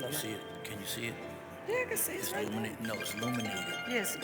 You see it? Can you see it? Yeah, I can see it's right there. No, it's illuminated. Yes.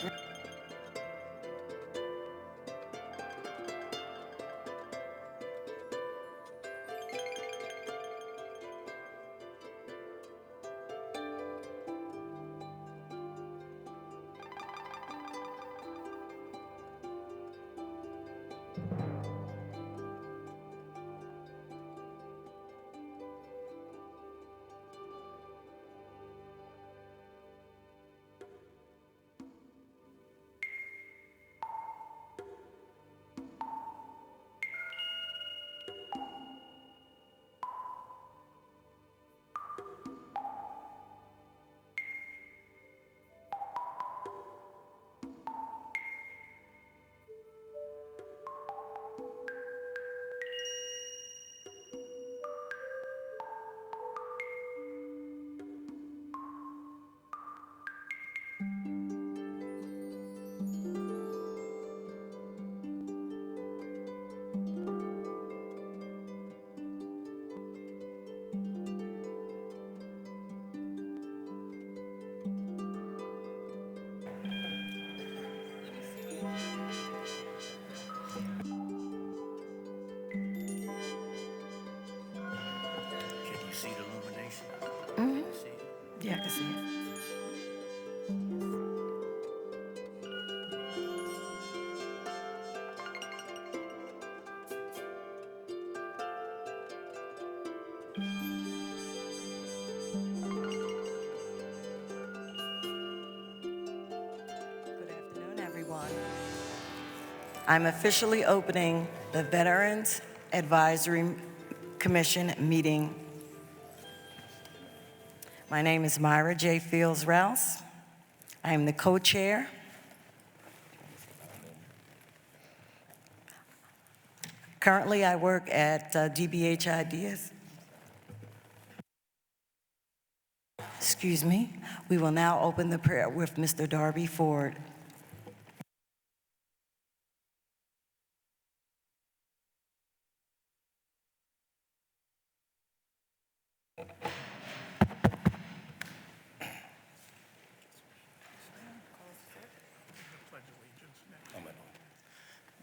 Can you see the illumination? Mm-hmm. See it? Yeah, I can see it. Good afternoon, everyone. I'm officially opening the Veterans Advisory Commission meeting. My name is Myra J. Fields Rouse. I am the co-chair. Currently, I work at DBH Ideas. Excuse me. We will now open the prayer with Mr. Darby Ford.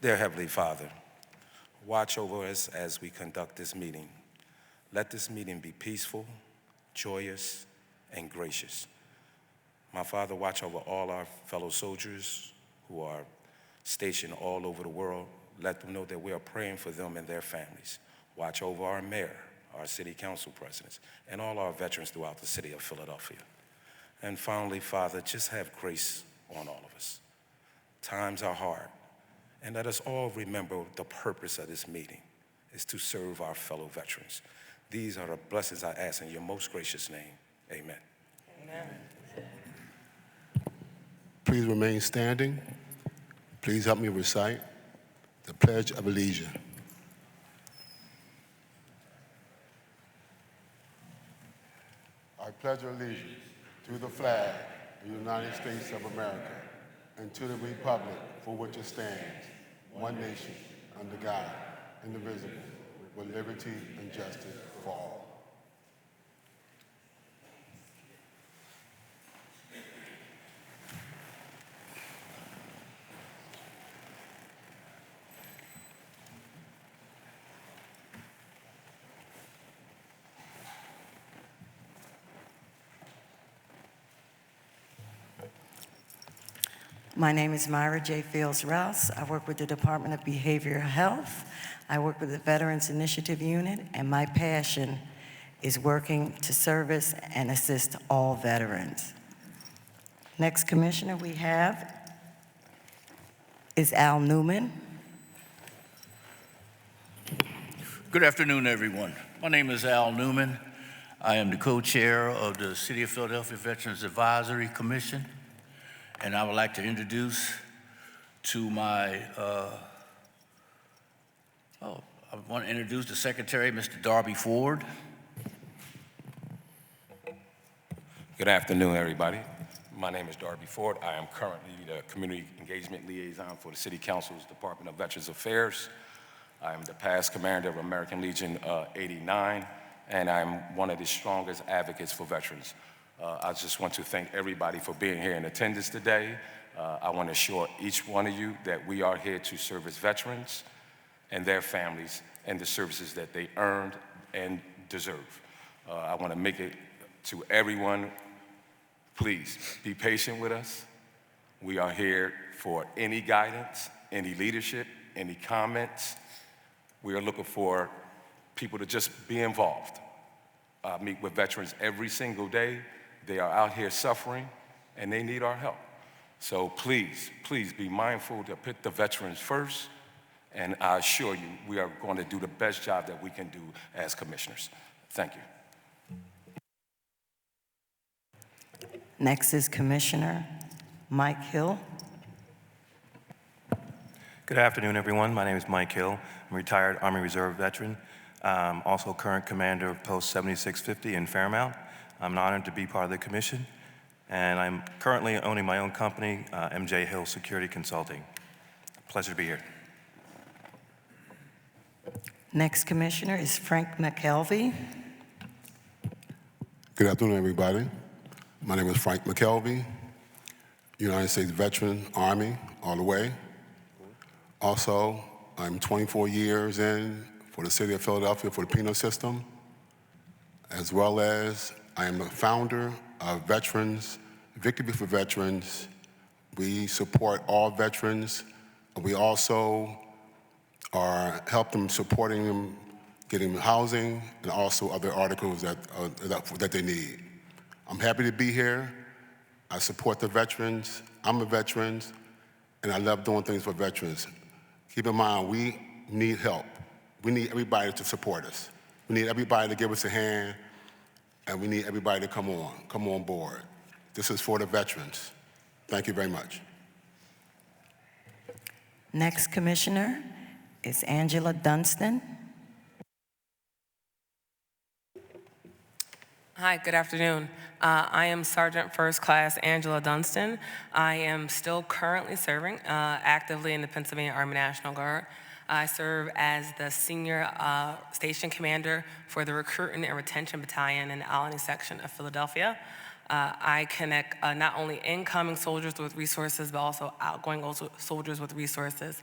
Dear Heavenly Father, watch over us as we conduct this meeting. Let this meeting be peaceful, joyous, and gracious. My Father, watch over all our fellow soldiers who are stationed all over the world. Let them know that we are praying for them and their families. Watch over our mayor, our city council presidents, and all our veterans throughout the city of Philadelphia. And finally, Father, just have grace on all of us. Times are hard. And let us all remember the purpose of this meeting is to serve our fellow veterans. These are the blessings I ask in your most gracious name. Amen. Amen. Please remain standing. Please help me recite the Pledge of Allegiance. I pledge allegiance to the flag of the United States of America and to the republic for which it stands, one nation, under God, indivisible, with liberty and justice for all. My name is Myra J. Fields Rouse. I work with the Department of Behavioral Health. I work with the Veterans Initiative Unit, and my passion is working to service and assist all veterans. Next commissioner we have is Al Newman. Good afternoon, everyone. My name is Al Newman. I am the co-chair of the City of Philadelphia Veterans Advisory Commission, and I would like to introduce to my, I want to introduce the Secretary, Mr. Darby Ford. Good afternoon, everybody. My name is Darby Ford. I am currently the Community Engagement Liaison for the City Council's Department of Veterans Affairs. I am the past commander of American Legion 89, and I'm one of the strongest advocates for veterans. I just want to thank everybody for being here in attendance today. I want to assure each one of you that we are here to service veterans and their families and the services that they earned and deserve. I want to make it to everyone, please be patient with us. We are here for any guidance, any leadership, any comments. We are looking for people to just be involved. I meet with veterans every single day. They are out here suffering and they need our help. So please, please be mindful to put the veterans first, and I assure you we are going to do the best job that we can do as commissioners. Thank you. Next is Commissioner Mike Hill. Good afternoon, everyone. My name is Mike Hill. I'm a retired Army Reserve veteran, also current commander of Post 7650 in Fairmount. I'm honored to be part of the commission, and I'm currently owning my own company, MJ Hill Security Consulting. Pleasure to be here. Next commissioner is Frank McKelvey. Good afternoon, everybody. My name is Frank McKelvey, United States veteran, Army, all the way. Also, I'm 24 years in for the city of Philadelphia for the penal system, as well as I am the founder of Veterans, Victory for Veterans. We support all veterans. We also help them supporting them, getting them housing, and also other articles that they need. I'm happy to be here. I support the veterans. I'm a veteran, and I love doing things for veterans. Keep in mind, we need help. We need everybody to support us. We need everybody to give us a hand, and we need everybody to come on board. This is for the veterans. Thank you very much. Next commissioner is Angela Dunstan. Hi, good afternoon. I am Sergeant First Class Angela Dunstan. I am still currently serving actively in the Pennsylvania Army National Guard. I serve as the Senior Station Commander for the Recruiting and Retention Battalion in the Albany section of Philadelphia. I connect not only incoming soldiers with resources, but also outgoing soldiers with resources.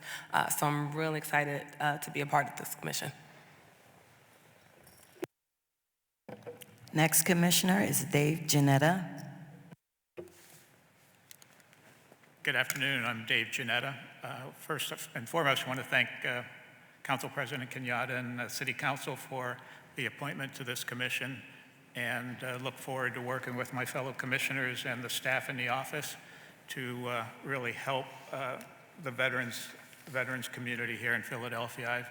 So I'm really excited to be a part of this commission. Next commissioner is Dave Janetta. Good afternoon. I'm Dave Janetta. First and foremost, I want to thank Council President Kenyatta and the City Council for the appointment to this commission, and look forward to working with my fellow commissioners and the staff in the office to really help the veterans community here in Philadelphia. I've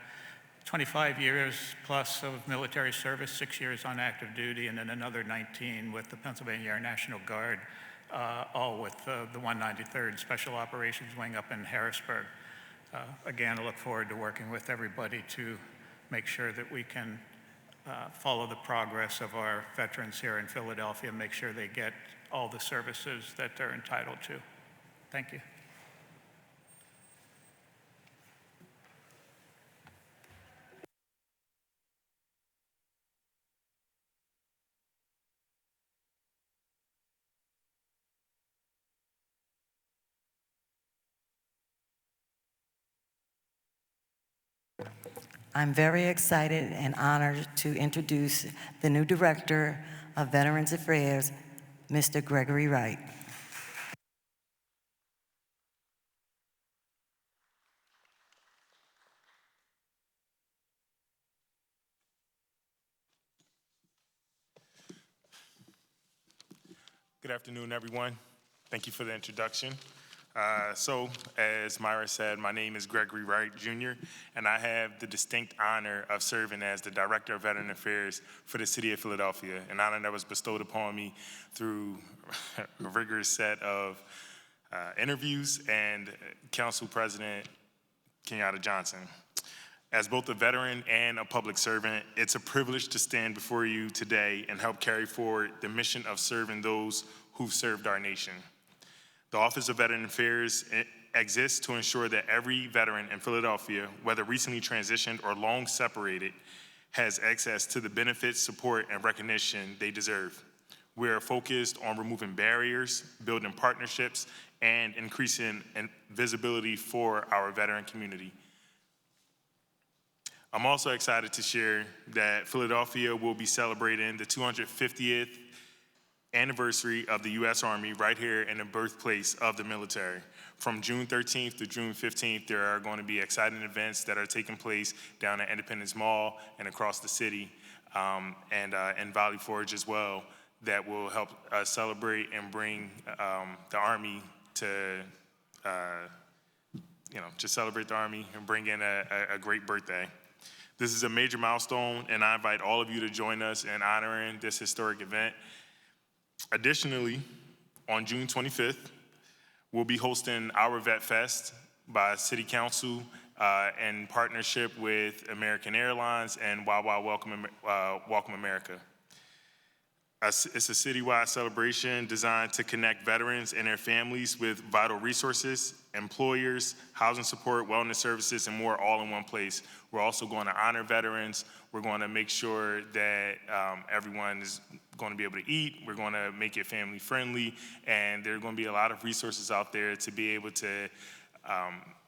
25 years plus of military service, 6 years on active duty, and then another 19 with the Pennsylvania Air National Guard, all with the 193rd Special Operations Wing up in Harrisburg. Again, I look forward to working with everybody to make sure that we can follow the progress of our veterans here in Philadelphia, make sure they get all the services that they're entitled to. Thank you. I'm very excited and honored to introduce the new Director of Veterans Affairs, Mr. Gregory Wright. Good afternoon, everyone. Thank you for the introduction. So, as Myra said, my name is Gregory Wright, Jr., and I have the distinct honor of serving as the Director of Veteran Affairs for the City of Philadelphia, an honor that was bestowed upon me through a rigorous set of interviews and Council President Kenyatta Johnson. As both a veteran and a public servant, it's a privilege to stand before you today and help carry forward the mission of serving those who've served our nation. The Office of Veteran Affairs exists to ensure that every veteran in Philadelphia, whether recently transitioned or long separated, has access to the benefits, support, and recognition they deserve. We are focused on removing barriers, building partnerships, and increasing visibility for our veteran community. I'm also excited to share that Philadelphia will be celebrating the 250th anniversary of the U.S. Army right here in the birthplace of the military. From June 13th to June 15th, there are going to be exciting events that are taking place down at Independence Mall and across the city, and Valley Forge as well, that will help us celebrate and bring the Army to, just celebrate the Army and bring in a great birthday. This is a major milestone, and I invite all of you to join us in honoring this historic event. Additionally, on June 25th, we'll be hosting our Vet Fest by City Council in partnership with American Airlines and Wawa Welcome America. It's a citywide celebration designed to connect veterans and their families with vital resources, employers, housing support, wellness services, and more all in one place. We're also going to honor veterans. We're going to make sure that everyone is going to be able to eat. We're going to make it family friendly, and there are going to be a lot of resources out there to be able to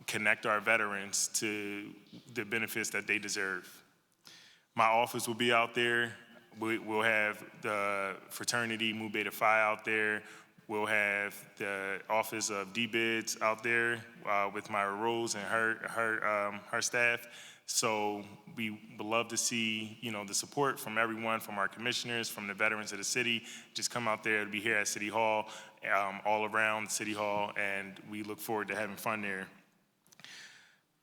connect our veterans to the benefits that they deserve. My office will be out there. We'll have the fraternity Mu Beta Phi out there. We'll have the Office of D-Bids out there with Myra Rose and her staff. So we would love to see, the support from everyone, from our commissioners, from the veterans of the city. Just come out there to be here at City Hall, all around City Hall, and we look forward to having fun there.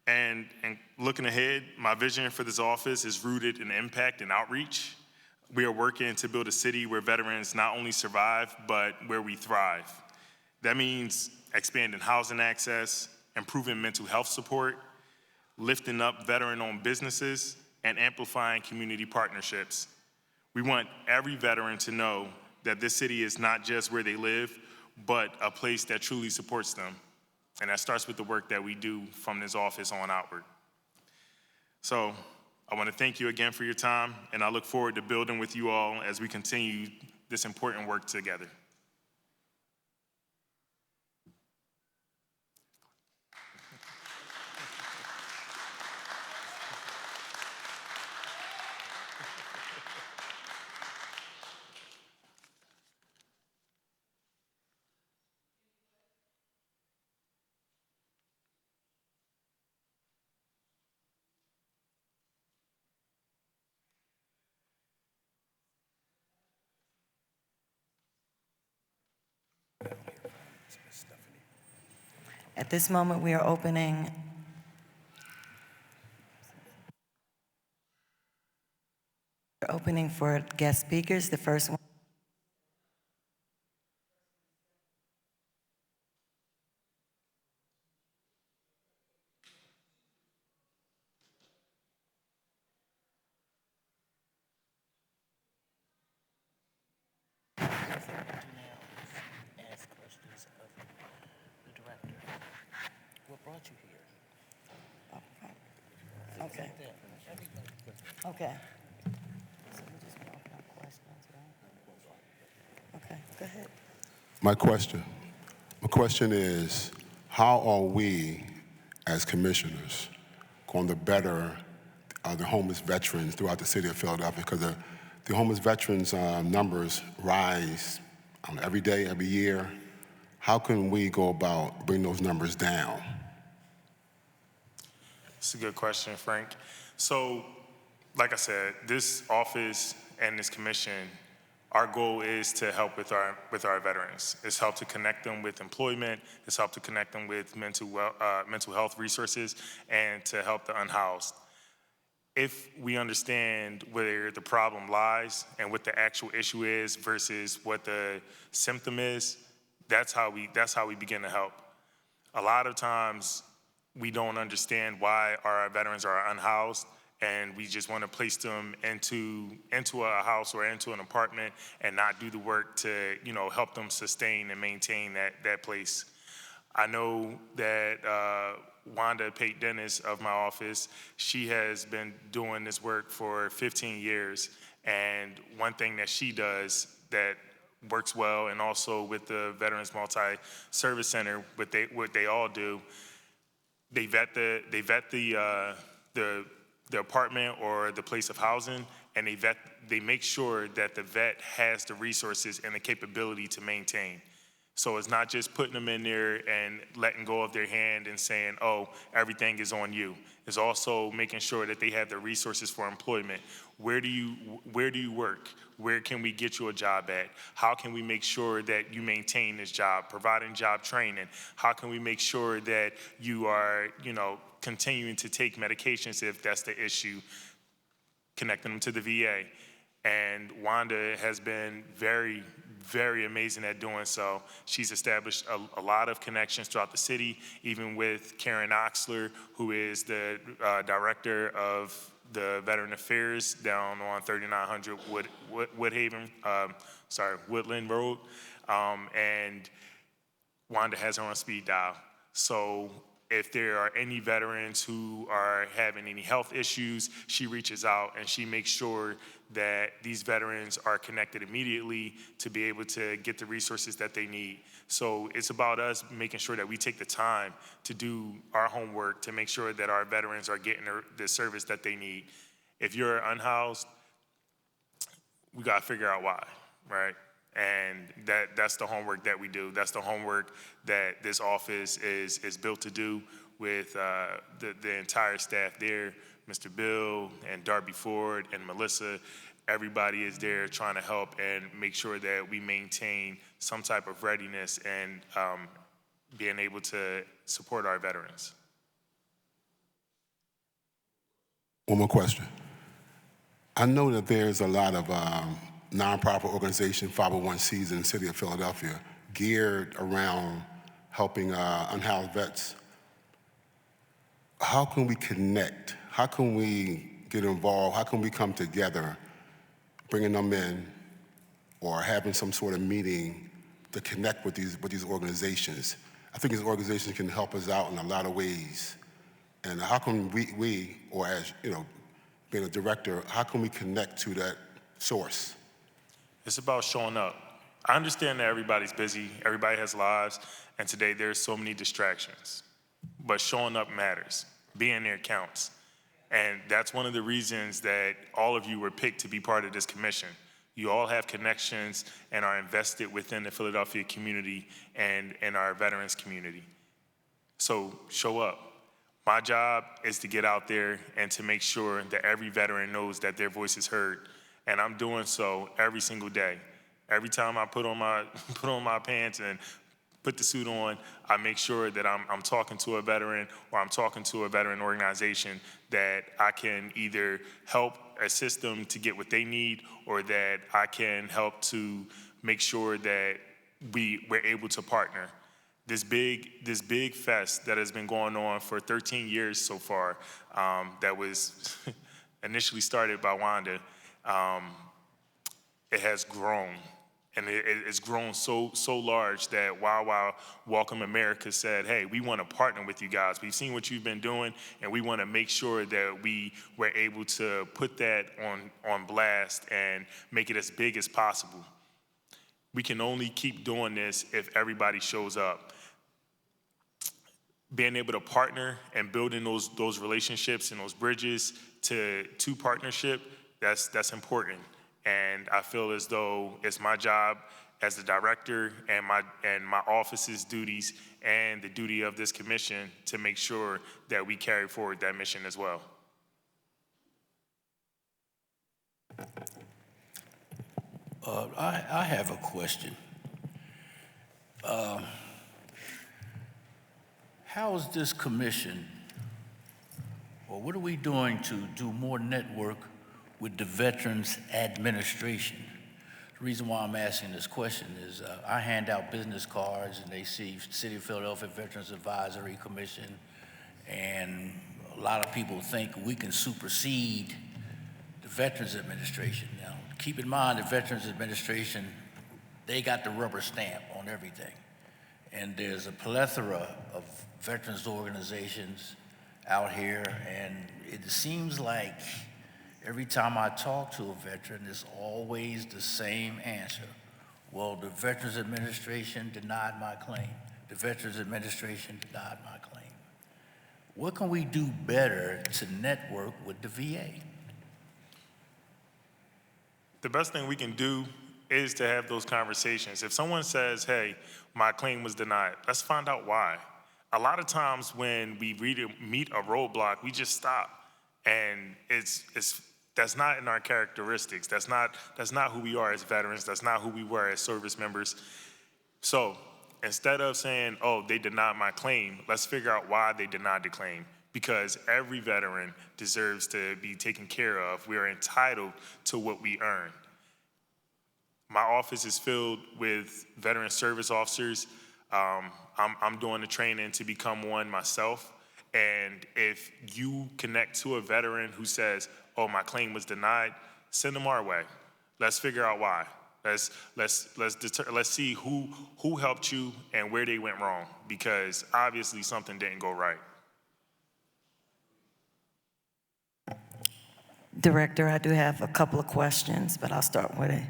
And looking ahead, my vision for this office is rooted in impact and outreach. We are working to build a city where veterans not only survive, but where we thrive. That means expanding housing access, improving mental health support, lifting up veteran-owned businesses, and amplifying community partnerships. We want every veteran to know that this city is not just where they live, but a place that truly supports them. And that starts with the work that we do from this office on outward. So I want to thank you again for your time, and I look forward to building with you all as we continue this important work together. At this moment, we are opening for guest speakers. The first one. Okay. Okay. So we just want to open up questions, right? Okay, go ahead. My question is, how are we as commissioners going to better the homeless veterans throughout the city of Philadelphia? Because the homeless veterans numbers rise every day, every year. How can we go about bringing those numbers down? It's a good question, Frank. So, like I said, this office and this commission, our goal is to help with our veterans. It's help to connect them with employment. It's help to connect them with mental health resources, and to help the unhoused. If we understand where the problem lies and what the actual issue is versus what the symptom is, that's how we begin to help. A lot of times, we don't understand why our veterans are unhoused, and we just want to place them into a house or into an apartment and not do the work to, help them sustain and maintain that place. I know that Wanda Pate Dennis of my office, she has been doing this work for 15 years, and one thing that she does that works well, and also with the Veterans Multi-Service Center, what they all do, they vet the apartment or the place of housing, and they make sure that the vet has the resources and the capability to maintain. So it's not just putting them in there and letting go of their hand and saying, oh, everything is on you. It's also making sure that they have the resources for employment. Where do you work? Where can we get you a job at? How can we make sure that you maintain this job? Providing job training. How can we make sure that you are, continuing to take medications if that's the issue? Connecting them to the VA. And Wanda has been very, very amazing at doing so. She's established a lot of connections throughout the city, even with Karen Oxler, who is the director of the Veteran Affairs down on 3900 Woodland Road. And Wanda has her on speed dial. So if there are any veterans who are having any health issues, she reaches out and she makes sure that these veterans are connected immediately to be able to get the resources that they need. So it's about us making sure that we take the time to do our homework to make sure that our veterans are getting the service that they need. If you're unhoused, we gotta figure out why, right? And that's the homework that we do. That's the homework that this office is built to do with the entire staff there. Mr. Bill and Darby Ford and Melissa, everybody is there trying to help and make sure that we maintain some type of readiness and being able to support our veterans. One more question. I know that there's a lot of nonprofit organizations, 501c in the city of Philadelphia, geared around helping unhoused vets. How can we connect? How can we get involved? How can we come together, bringing them in or having some sort of meeting to connect with these organizations? I think these organizations can help us out in a lot of ways. And how can we or as, being a director, how can we connect to that source? It's about showing up. I understand that everybody's busy, everybody has lives, and today there's so many distractions. But showing up matters. Being there counts. And that's one of the reasons that all of you were picked to be part of this commission. You all have connections and are invested within the Philadelphia community and in our veterans community. So show up. My job is to get out there and to make sure that every veteran knows that their voice is heard. And I'm doing so every single day. Every time I put on my pants and put the suit on, I make sure that I'm talking to a veteran or I'm talking to a veteran organization that I can either help assist them to get what they need or that I can help to make sure that we're able to partner. This big fest that has been going on for 13 years so far, that was initially started by Wanda, it has grown. And it's grown so large that Wow Welcome America said, hey, we want to partner with you guys. We've seen what you've been doing, and we want to make sure that we were able to put that on blast and make it as big as possible. We can only keep doing this if everybody shows up. Being able to partner and building those relationships and those bridges to partnership, that's important. And I feel as though it's my job as the director and my office's duties and the duty of this commission to make sure that we carry forward that mission as well. I have a question. How is this commission, or what are we doing to do more network with the Veterans Administration? The reason why I'm asking this question is I hand out business cards and they see City of Philadelphia Veterans Advisory Commission, and a a lot of people think we can supersede the Veterans Administration. Now, keep in mind, the Veterans Administration, they got the rubber stamp on everything. And there's a plethora of veterans organizations out here, and it seems like every time I talk to a veteran, it's always the same answer. Well, the Veterans Administration denied my claim. The Veterans Administration denied my claim. What can we do better to network with the VA? The best thing we can do is to have those conversations. If someone says, hey, my claim was denied, let's find out why. A lot of times when we meet a roadblock, we just stop. And that's not in our characteristics. That's not who we are as veterans. That's not who we were as service members. So instead of saying, oh, they denied my claim, let's figure out why they denied the claim. Because every veteran deserves to be taken care of. We are entitled to what we earn. My office is filled with veteran service officers. I'm doing the training to become one myself. And if you connect to a veteran who says, oh, my claim was denied, send them our way. Let's figure out why. Let's see who helped you and where they went wrong, because obviously something didn't go right. Director, I do have a couple of questions, but I'll start with an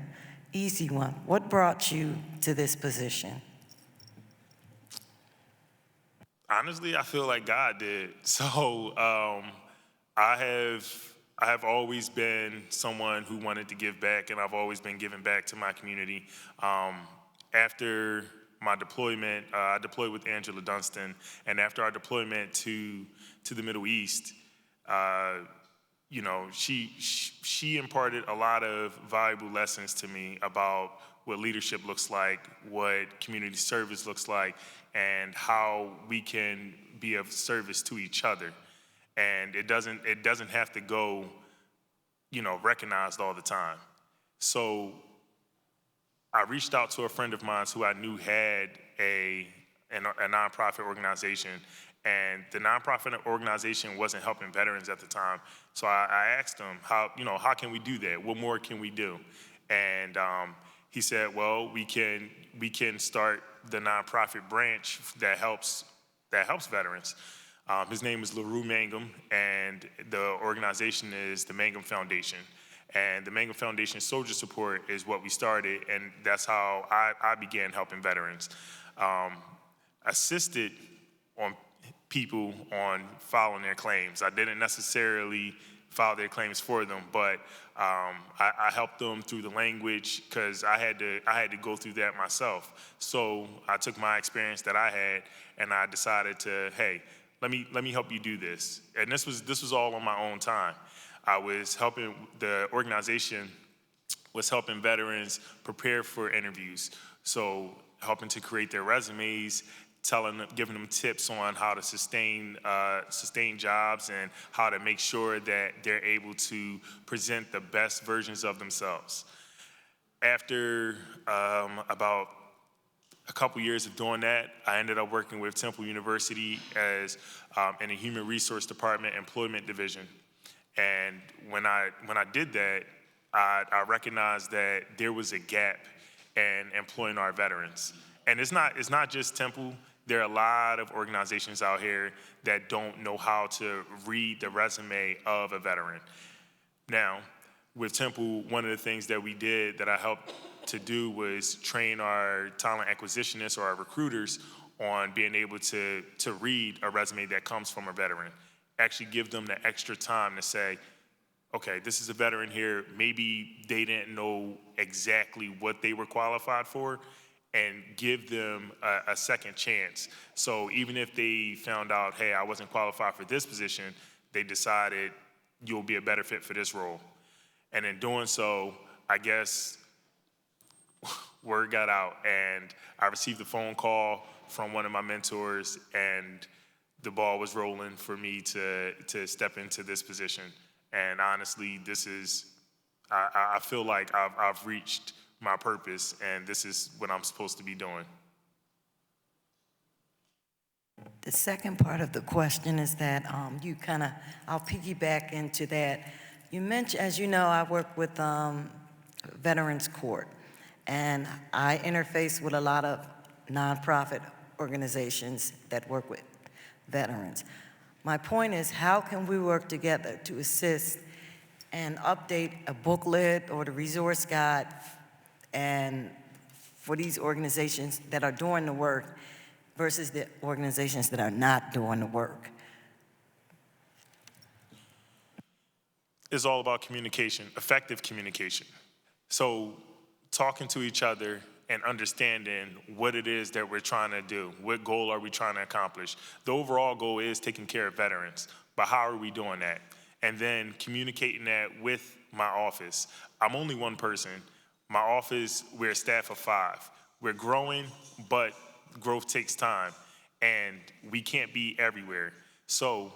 easy one. What brought you to this position? Honestly, I feel like God did. So I have always been someone who wanted to give back, and I've always been giving back to my community. After my deployment, I deployed with Angela Dunston, and after our deployment to the Middle East, you know, she imparted a lot of valuable lessons to me about what leadership looks like, what community service looks like, and how we can be of service to each other. And it doesn't have to go, you know, recognized all the time. So I reached out to a friend of mine who I knew had a nonprofit organization, and the nonprofit organization wasn't helping veterans at the time. So I asked him, how can we do that? What more can we do? And he said, well, we can start the nonprofit branch that helps veterans. His name is LaRue Mangum, and the organization is the Mangum Foundation. And the Mangum Foundation Soldier Support is what we started, and that's how I began helping veterans. Assisted on people on filing their claims. I didn't necessarily file their claims for them, but I helped them through the language, because I had to go through that myself. So I took my experience that I had, and I decided to, hey, let me help you do this. And this was all on my own time. The organization was helping veterans prepare for interviews. So helping to create their resumes, giving them tips on how to sustain jobs and how to make sure that they're able to present the best versions of themselves. After about a couple years of doing that, I ended up working with Temple University as in the Human Resource Department Employment Division. And when I did that, I recognized that there was a gap in employing our veterans. And it's not just Temple. There are a lot of organizations out here that don't know how to read the resume of a veteran. Now, with Temple, one of the things that we did that I helped to do was train our talent acquisitionists or our recruiters on being able to read a resume that comes from a veteran. Actually give them the extra time to say, okay, this is a veteran here. Maybe they didn't know exactly what they were qualified for, and give them a second chance. So even if they found out, hey, I wasn't qualified for this position, they decided you'll be a better fit for this role. And in doing so, I guess word got out, and I received a phone call from one of my mentors, and the ball was rolling for me to step into this position. And honestly, I feel like I've reached my purpose, and this is what I'm supposed to be doing. The second part of the question is that I'll piggyback into that. You mentioned, as you know, I work with Veterans Court, and I interface with a lot of nonprofit organizations that work with veterans. My point is, how can we work together to assist and update a booklet or the resource guide and for these organizations that are doing the work versus the organizations that are not doing the work? It's all about communication, effective communication. So talking to each other and understanding what it is that we're trying to do. What goal are we trying to accomplish? The overall goal is taking care of veterans, but how are we doing that? And then communicating that with my office. I'm only one person. My office, we're a staff of 5. We're growing, but growth takes time, and we can't be everywhere. So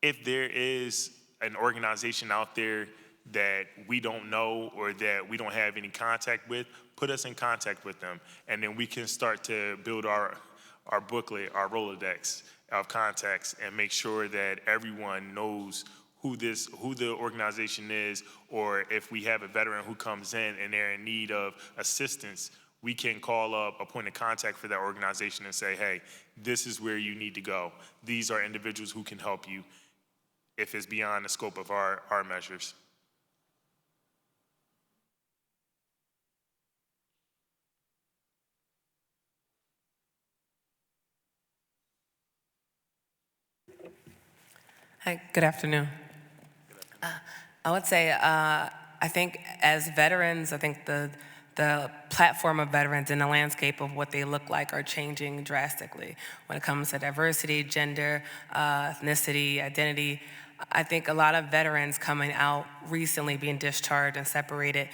if there is an organization out there that we don't know or that we don't have any contact with, put us in contact with them. And then we can start to build our booklet, our Rolodex of contacts, and make sure that everyone knows who the organization is, or if we have a veteran who comes in and they're in need of assistance, we can call up a point of contact for that organization and say, hey, this is where you need to go. These are individuals who can help you if it's beyond the scope of our measures. Hi, good afternoon. I would say, I think as veterans, I think the platform of veterans and the landscape of what they look like are changing drastically when it comes to diversity, gender, ethnicity, identity. I think a lot of veterans coming out recently being discharged and separated.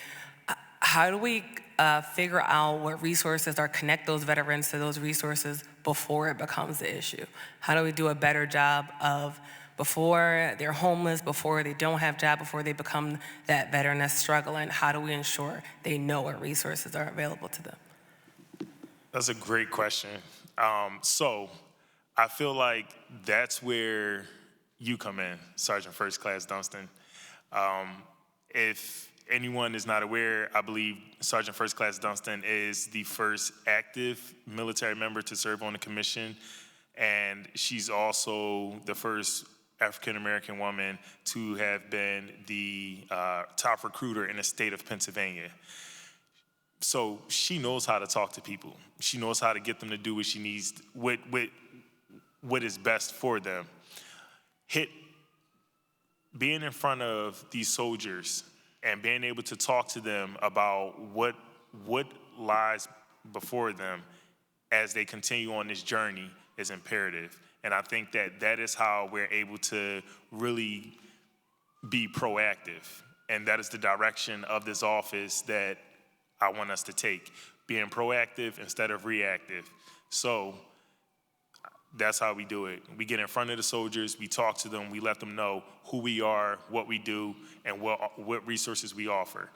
How do we figure out what resources or connect those veterans to those resources before it becomes the issue? How do we do a better job of before they're homeless, before they don't have a job, before they become that veteran that's struggling? How do we ensure they know what resources are available to them? That's a great question. So I feel like that's where you come in, Sergeant First Class Dunston. If anyone is not aware, I believe Sergeant First Class Dunston is the first active military member to serve on the commission, and she's also the first African-American woman to have been the top recruiter in the state of Pennsylvania. So she knows how to talk to people. She knows how to get them to do what she needs, what is best for them. Being in front of these soldiers and being able to talk to them about what lies before them as they continue on this journey is imperative. And I think that is how we're able to really be proactive. And that is the direction of this office that I want us to take, being proactive instead of reactive. So that's how we do it. We get in front of the soldiers, we talk to them, we let them know who we are, what we do, and what resources we offer.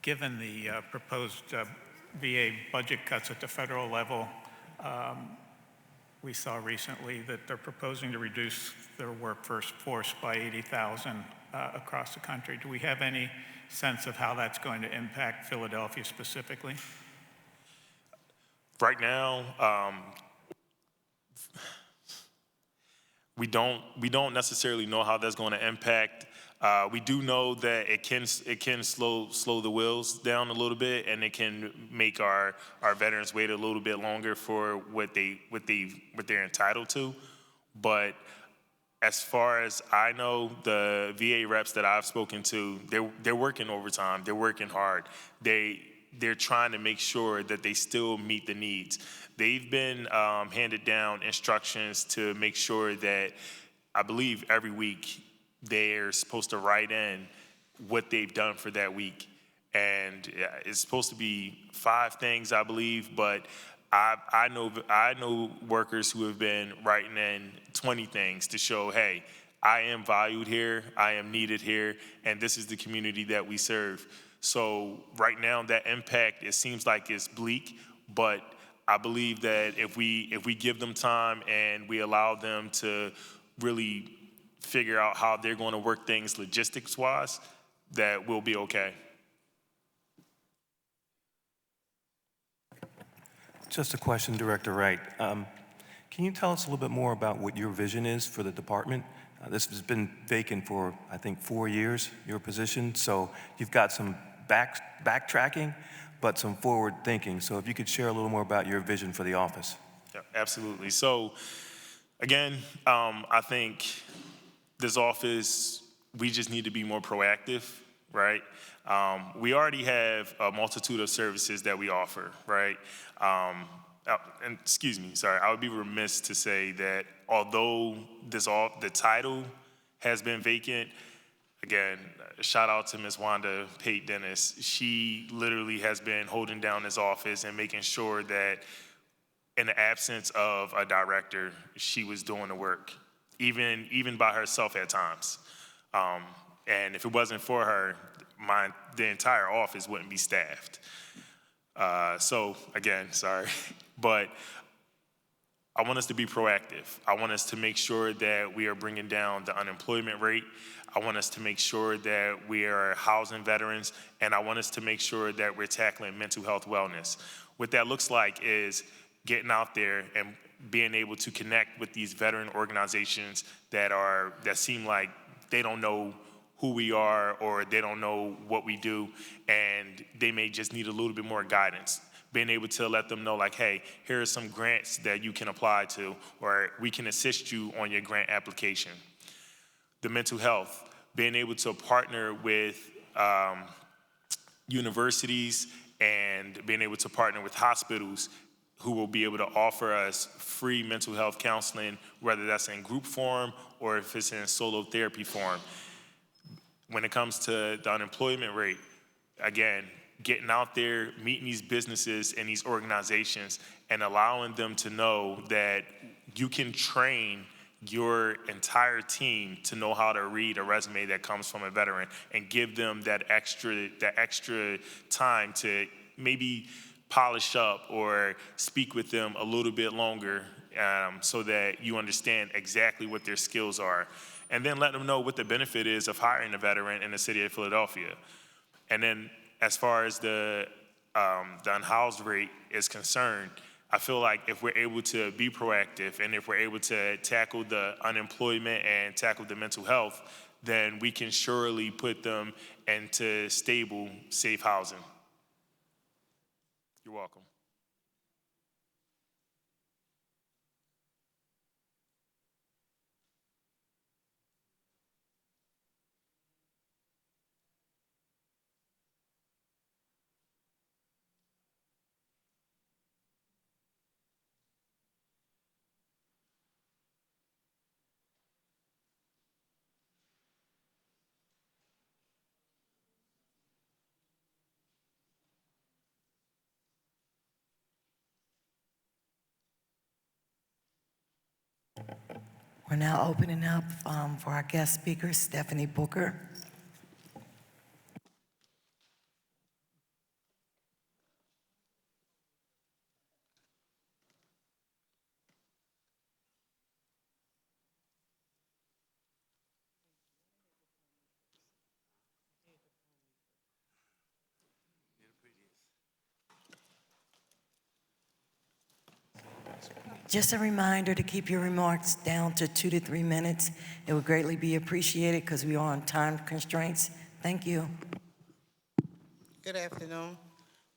Given the proposed VA budget cuts at the federal level, we saw recently that they're proposing to reduce their workforce by 80,000 across the country. Do we have any sense of how that's going to impact Philadelphia specifically? Right now, we don't necessarily know how that's going to impact. We do know that it can slow the wheels down a little bit, and it can make our veterans wait a little bit longer for what they're entitled to. But as far as I know, the VA reps that I've spoken to, they're working overtime. They're working hard. They're trying to make sure that they still meet the needs. They've been handed down instructions to make sure that, I believe every week, they're supposed to write in what they've done for that week. And it's supposed to be 5 things, I believe, but I know workers who have been writing in 20 things to show, hey, I am valued here, I am needed here, and this is the community that we serve. So right now, that impact, it seems like it's bleak, but I believe that if we give them time and we allow them to really figure out how they're going to work things logistics-wise, that we'll be okay. Just a question, Director Wright. Can you tell us a little bit more about what your vision is for the department? This has been vacant for, I think, 4 years, your position. So you've got some backtracking, but some forward thinking. So if you could share a little more about your vision for the office. Yeah, absolutely. So again, I think this office, we just need to be more proactive, right? We already have a multitude of services that we offer, right? And excuse me, sorry, I would be remiss to say that although the title has been vacant, again, shout out to Ms. Wanda Pate Dennis. She literally has been holding down this office and making sure that in the absence of a director, she was doing the work, even by herself at times. And if it wasn't for her, the entire office wouldn't be staffed. So again, sorry, but I want us to be proactive. I want us to make sure that we are bringing down the unemployment rate. I want us to make sure that we are housing veterans, and I want us to make sure that we're tackling mental health wellness. What that looks like is getting out there and being able to connect with these veteran organizations that seem like they don't know who we are or they don't know what we do, and they may just need a little bit more guidance. Being able to let them know, like, hey, here are some grants that you can apply to, or we can assist you on your grant application. The mental health, being able to partner with universities and being able to partner with hospitals who will be able to offer us free mental health counseling, whether that's in group form or if it's in solo therapy form. When it comes to the unemployment rate, again, getting out there, meeting these businesses and these organizations and allowing them to know that you can train your entire team to know how to read a resume that comes from a veteran and give them that extra time to maybe polish up or speak with them a little bit longer so that you understand exactly what their skills are. And then let them know what the benefit is of hiring a veteran in the city of Philadelphia. And then as far as the unhoused rate is concerned, I feel like if we're able to be proactive and if we're able to tackle the unemployment and tackle the mental health, then we can surely put them into stable, safe housing. You're welcome. We're now opening up for our guest speaker, Stephanie Booker. Just a reminder to keep your remarks down to 2 to 3 minutes. It would greatly be appreciated because we are on time constraints. Thank you. Good afternoon.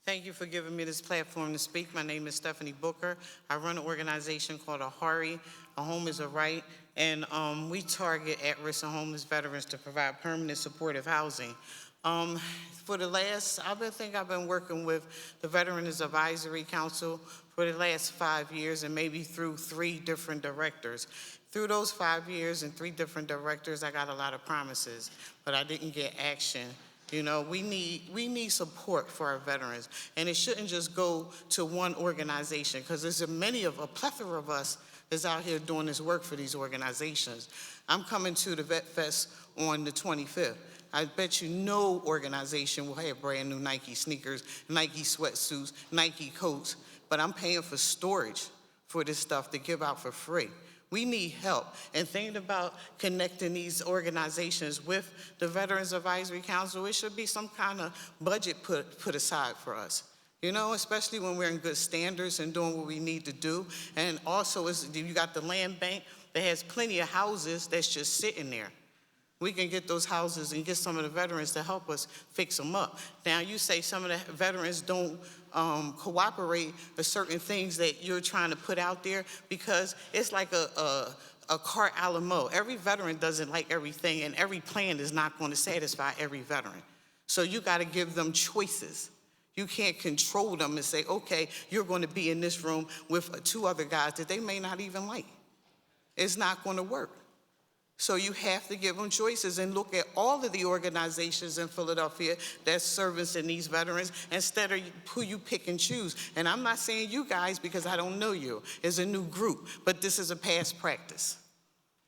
Thank you for giving me this platform to speak. My name is Stephanie Booker. I run an organization called AHARI, A Home is a Right, and we target at-risk and homeless veterans to provide permanent supportive housing. For the last, I've been working with the Veterans Advisory Council for the last 5 years and maybe through 3 different directors. Through those 5 years and 3 different directors, I got a lot of promises, but I didn't get action. You know, we need support for our veterans, and it shouldn't just go to one organization because there's a plethora of us that's out here doing this work for these organizations. I'm coming to the Vet Fest on the 25th. I bet you no organization will have brand new Nike sneakers, Nike sweatsuits, Nike coats, but I'm paying for storage for this stuff to give out for free. We need help. And thinking about connecting these organizations with the Veterans Advisory Council, it should be some kind of budget put aside for us. You know, especially when we're in good standards and doing what we need to do. And also, you got the land bank that has plenty of houses that's just sitting there. We can get those houses and get some of the veterans to help us fix them up. Now, you say some of the veterans don't cooperate with certain things that you're trying to put out there because it's like a cart a la mode. Every veteran doesn't like everything, and every plan is not going to satisfy every veteran. So you got to give them choices. You can't control them and say, okay, you're going to be in this room with 2 other guys that they may not even like. It's not going to work. So you have to give them choices and look at all of the organizations in Philadelphia that's servicing these veterans instead of who you pick and choose. And I'm not saying you guys because I don't know you. It's a new group, but this is a past practice.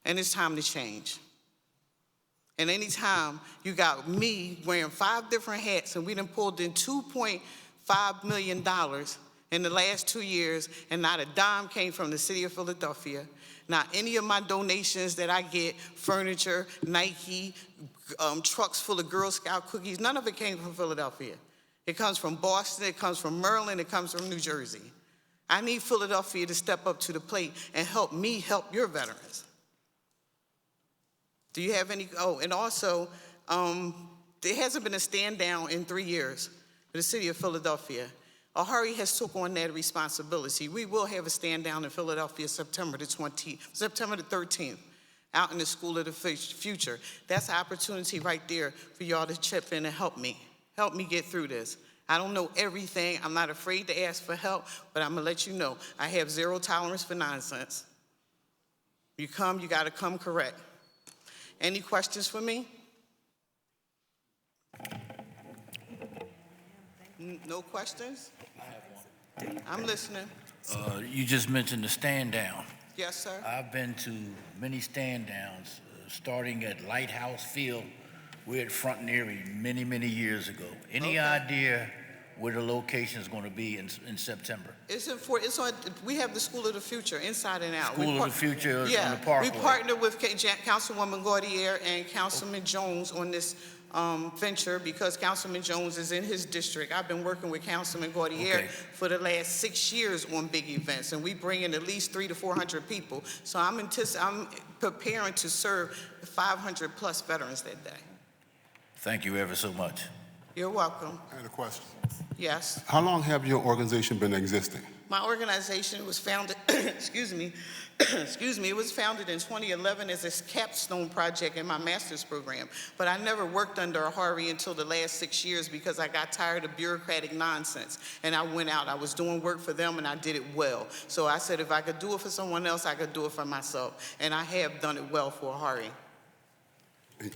And it's time to change. And anytime you got me wearing 5 different hats and we done pulled in $2.5 million in the last 2 years and not a dime came from the city of Philadelphia, not any of my donations that I get, furniture, Nike, trucks full of Girl Scout cookies, none of it came from Philadelphia. It comes from Boston, it comes from Maryland, it comes from New Jersey. I need Philadelphia to step up to the plate and help me help your veterans. Do you have any, and also, there hasn't been a stand down in 3 years for the city of Philadelphia. Ahari has took on that responsibility. We will have a stand down in Philadelphia September the 13th, out in the School of the Future. That's an opportunity right there for y'all to chip in and help me get through this. I don't know everything. I'm not afraid to ask for help, but I'm gonna let you know, I have 0 tolerance for nonsense. You come, you gotta come correct. Any questions for me? No questions? I have one. I'm listening. You just mentioned the stand down. Yes, sir. I've been to many stand downs, starting at Lighthouse Field. We're at Front and Erie many, many years ago. Any idea where the location is going to be in September? We have the School of the Future, inside and out. School of the Future on the Parkway. We partner with Councilwoman Gaudier and Councilman Jones on this venture because Councilman Jones is in his district. I've been working with Councilman Gaudier for the last 6 years on big events, and we bring in at least 300 to 400 people. So I'm preparing to serve 500 plus veterans that day. Thank you ever so much. You're welcome. I had a question. Yes. How long have your organization been existing? My organization was founded, excuse me, it was founded in 2011 as a capstone project in my master's program. But I never worked under Ahari until the last 6 years because I got tired of bureaucratic nonsense. And I went out, I was doing work for them and I did it well. So I said if I could do it for someone else, I could do it for myself. And I have done it well for Ahari.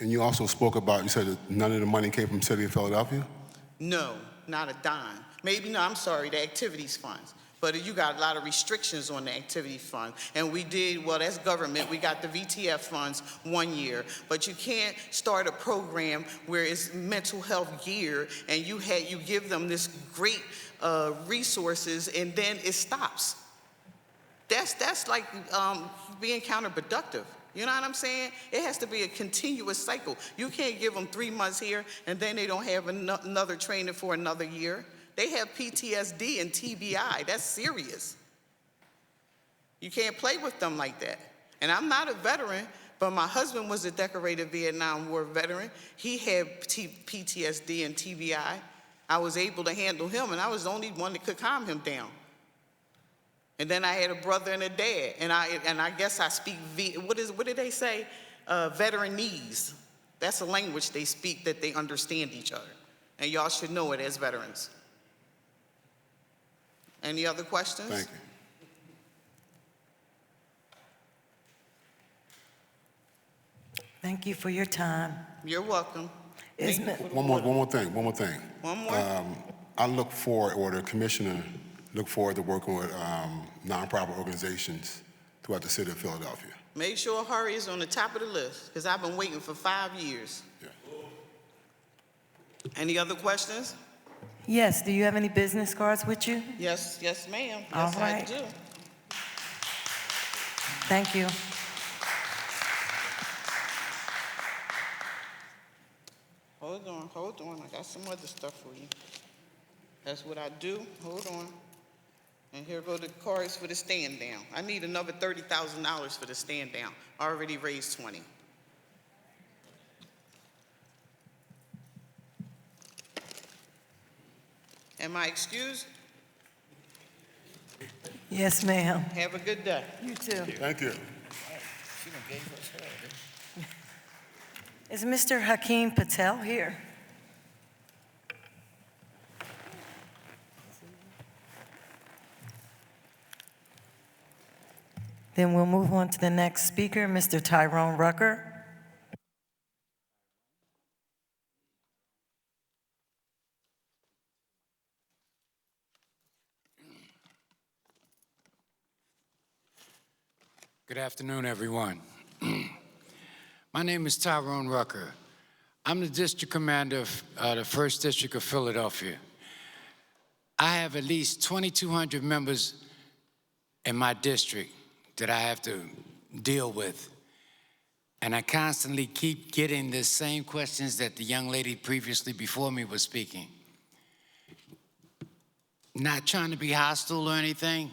And you also spoke about, you said that none of the money came from the city of Philadelphia? No, not a dime. Maybe, no, I'm sorry, the activities funds. But you got a lot of restrictions on the activity fund. And we did, well, that's government. We got the VTF funds 1 year. But you can't start a program where it's mental health gear and you give them this great resources and then it stops. That's like being counterproductive. You know what I'm saying? It has to be a continuous cycle. You can't give them 3 months here and then they don't have another training for another year. They have PTSD and TBI. That's serious. You can't play with them like that. And I'm not a veteran, but my husband was a decorated Vietnam War veteran. He had PTSD and TBI. I was able to handle him, and I was the only one that could calm him down. And then I had a brother and a dad, and I guess I speak, what did they say? Veteranese. That's a language they speak that they understand each other. And y'all should know it as veterans. Any other questions? Thank you. Thank you for your time. You're welcome. One more thing. One more? I look forward, or the commissioner look forward to working with nonprofit organizations throughout the city of Philadelphia. Make sure Ahari is on the top of the list, because I've been waiting for 5 years. Yeah. Any other questions? Yes, do you have any business cards with you? Yes, yes, ma'am. All Yes, I right. do. Thank you. Hold on. I got some other stuff for you. That's what I do. Hold on. And here go the cards for the stand down. I need another $30,000 for the stand down. I already raised 20. Am I excused? Yes, ma'am. Have a good day. You too. Thank you. She done gave us her. Is Mr. Hakeem Patel here? Then we'll move on to the next speaker, Mr. Tyrone Rucker. Good afternoon, everyone. My name is Tyrone Rucker. I'm the district commander of the 1st District of Philadelphia. I have at least 2,200 members in my district that I have to deal with. And I constantly keep getting the same questions that the young lady previously before me was speaking. Not trying to be hostile or anything,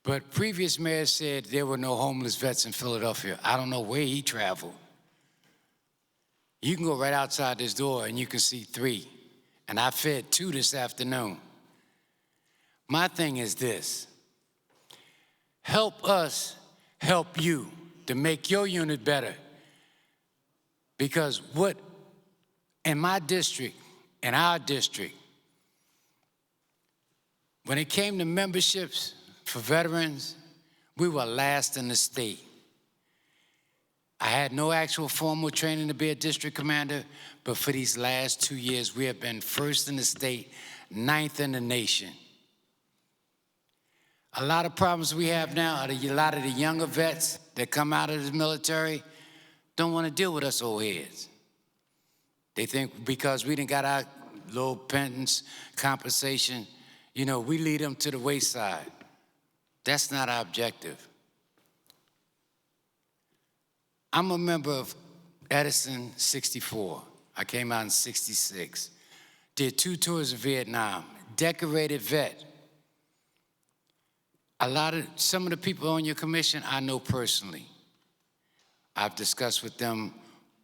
but previous mayor said there were no homeless vets in Philadelphia. I don't know where he traveled. You can go right outside this door and you can see 3. And I fed 2 this afternoon. My thing is this: help us help you to make your unit better. Because what in my district, in our district, when it came to memberships for veterans, we were last in the state. I had no actual formal training to be a district commander, but for these last 2 years, we have been 1st in the state, 9th in the nation. A lot of problems we have now are a lot of the younger vets that come out of the military don't want to deal with us old heads. They think because we done got our little penance, compensation, you know, we lead them to the wayside. That's not our objective. I'm a member of Edison 64. I came out in 66. Did 2 tours of Vietnam. Decorated vet. Some of the people on your commission I know personally. I've discussed with them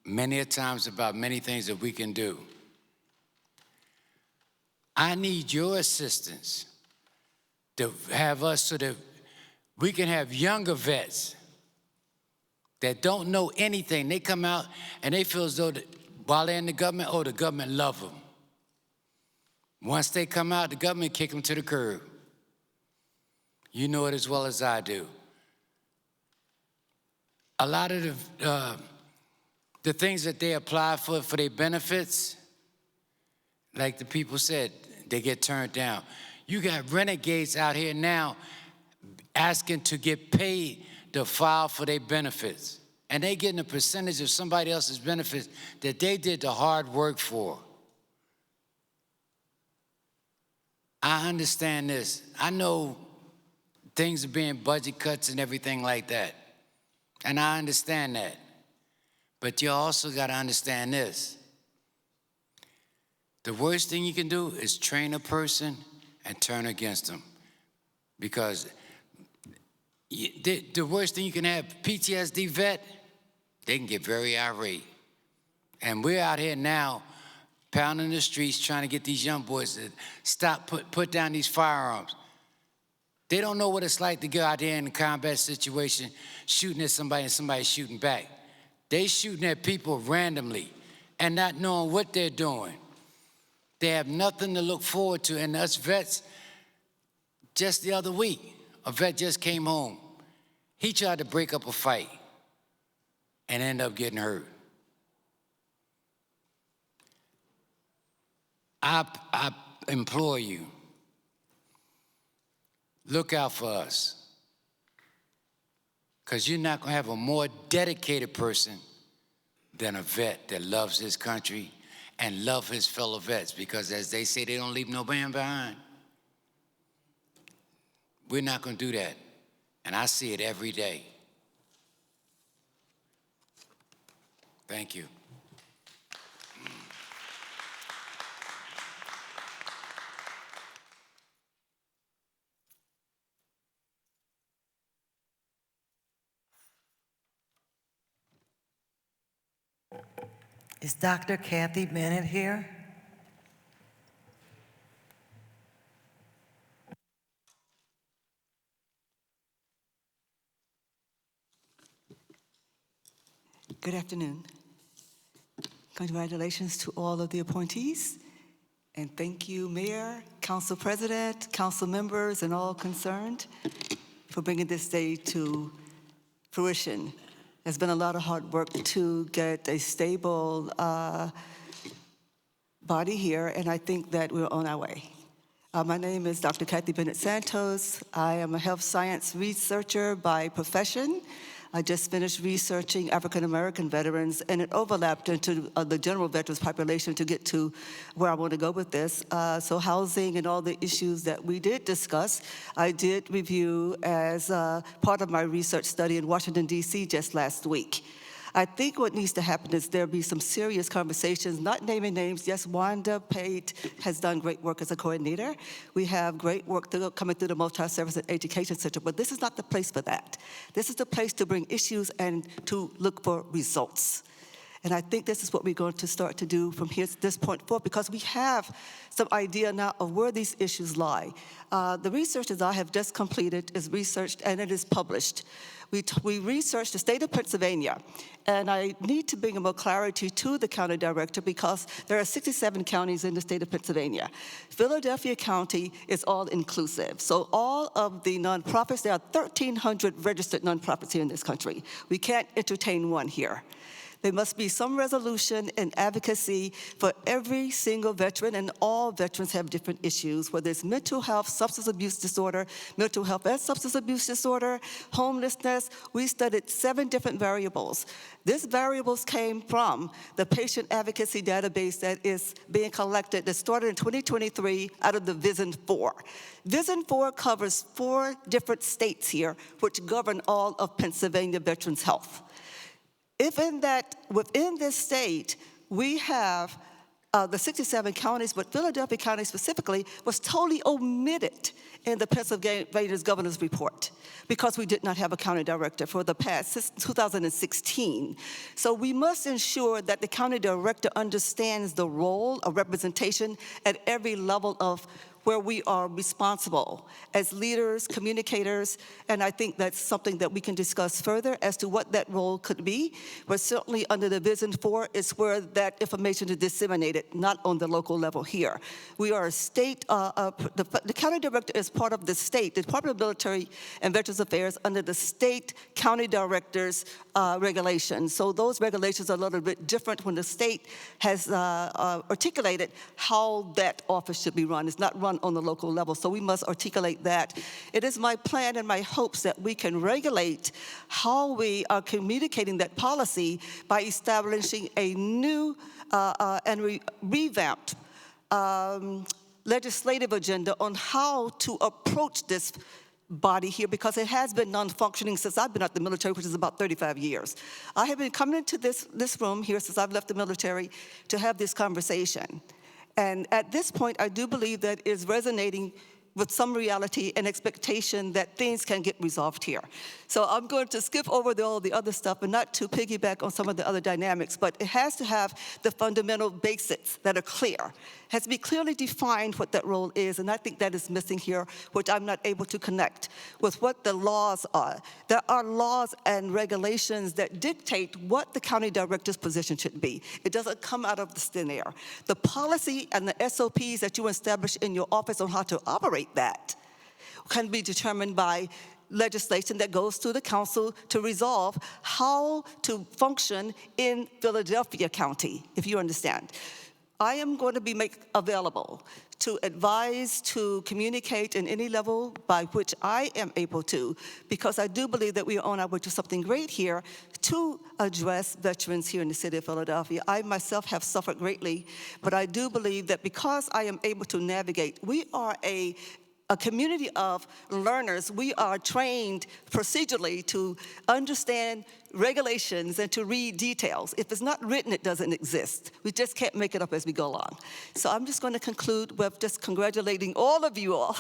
many a times about many things that we can do. I need your assistance to have us so that we can have younger vets that don't know anything. They come out and they feel as though while they're in the government, the government love them. Once they come out, the government kick them to the curb. You know it as well as I do. A lot of the things that they apply for their benefits, like the people said, they get turned down. You got renegades out here now asking to get paid to file for their benefits. And they getting a percentage of somebody else's benefits that they did the hard work for. I understand this. I know things are being budget cuts and everything like that. And I understand that. But you also got to understand this. The worst thing you can do is train a person and turn against them. Because the worst thing you can have, PTSD vet, they can get very irate. And we're out here now pounding the streets trying to get these young boys to stop, put down these firearms. They don't know what it's like to go out there in a combat situation, shooting at somebody and somebody shooting back. They shooting at people randomly and not knowing what they're doing. They have nothing to look forward to. And us vets, just the other week, a vet just came home. He tried to break up a fight and ended up getting hurt. I implore you, look out for us. Because you're not going to have a more dedicated person than a vet that loves his country and love his fellow vets, because as they say, they don't leave no man behind. We're not going to do that, and I see it every day. Thank you. Is Dr. Kathy Bennett here? Good afternoon. Congratulations to all of the appointees. And thank you, Mayor, Council President, council members, and all concerned for bringing this day to fruition. There's been a lot of hard work to get a stable body here, and I think that we're on our way. My name is Dr. Kathy Bennett Santos. I am a health science researcher by profession. I just finished researching African American veterans, and it overlapped into the general veterans population to get to where I want to go with this. So housing and all the issues that we did discuss, I did review as part of my research study in Washington, D.C. just last week. I think what needs to happen is there be some serious conversations, not naming names. Yes, Wanda Pate has done great work as a coordinator. We have great work coming through the Multi-Service Education Center, but this is not the place for that. This is the place to bring issues and to look for results. And I think this is what we're going to start to do from here, this point forward, because we have some idea now of where these issues lie. The research that I have just completed is researched and it is published. We researched the state of Pennsylvania, and I need to bring more clarity to the county director because there are 67 counties in the state of Pennsylvania. Philadelphia County is all inclusive. So all of the nonprofits, there are 1,300 registered nonprofits here in this country. We can't entertain one here. There must be some resolution and advocacy for every single veteran, and all veterans have different issues, whether it's mental health, substance abuse disorder, mental health and substance abuse disorder, homelessness. We studied 7 different variables. These variables came from the patient advocacy database that is being collected that started in 2023 out of the Vision 4. Vision 4 covers 4 different states here, which govern all of Pennsylvania veterans' health. If within this state, we have the 67 counties, but Philadelphia County specifically was totally omitted in the Pennsylvania's governor's report because we did not have a county director for the past since 2016. So we must ensure that the county director understands the role of representation at every level of where we are responsible as leaders, communicators, and I think that's something that we can discuss further as to what that role could be. But certainly under the Vision 4 is where that information is disseminated, not on the local level here. We are a state, the county director is part of the state, the Department of Military and Veterans Affairs under the state county director's regulations. So those regulations are a little bit different when the state has articulated how that office should be run. It's not run on the local level, so we must articulate that. It is my plan and my hopes that we can regulate how we are communicating that policy by establishing a new and revamped legislative agenda on how to approach this body here, because it has been non-functioning since I've been at the military, which is about 35 years. I have been coming into this room here since I've left the military to have this conversation. And at this point, I do believe that it is resonating with some reality and expectation that things can get resolved here. So I'm going to skip over all the other stuff and not to piggyback on some of the other dynamics, but it has to have the fundamental basics that are clear. It has to be clearly defined what that role is, and I think that is missing here, which I'm not able to connect with what the laws are. There are laws and regulations that dictate what the county director's position should be. It doesn't come out of the thin air. The policy and the SOPs that you establish in your office on how to operate that can be determined by legislation that goes to the council to resolve how to function in Philadelphia County, if you understand. I am going to be available to advise, to communicate in any level by which I am able to, because I do believe that we are on our way to something great here to address veterans here in the city of Philadelphia. I myself have suffered greatly, but I do believe that because I am able to navigate, we are a community of learners. We are trained procedurally to understand regulations and to read details. If it's not written, it doesn't exist. We just can't make it up as we go along. So I'm just going to conclude with just congratulating all of you all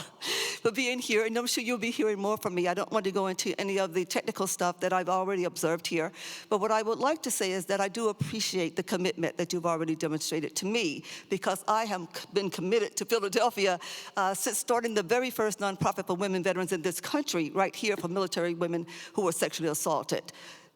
for being here, and I'm sure you'll be hearing more from me. I don't want to go into any of the technical stuff that I've already observed here, but what I would like to say is that I do appreciate the commitment that you've already demonstrated to me, because I have been committed to Philadelphia since starting the very first nonprofit for women veterans in this country, right here for military women who were sexually assaulted.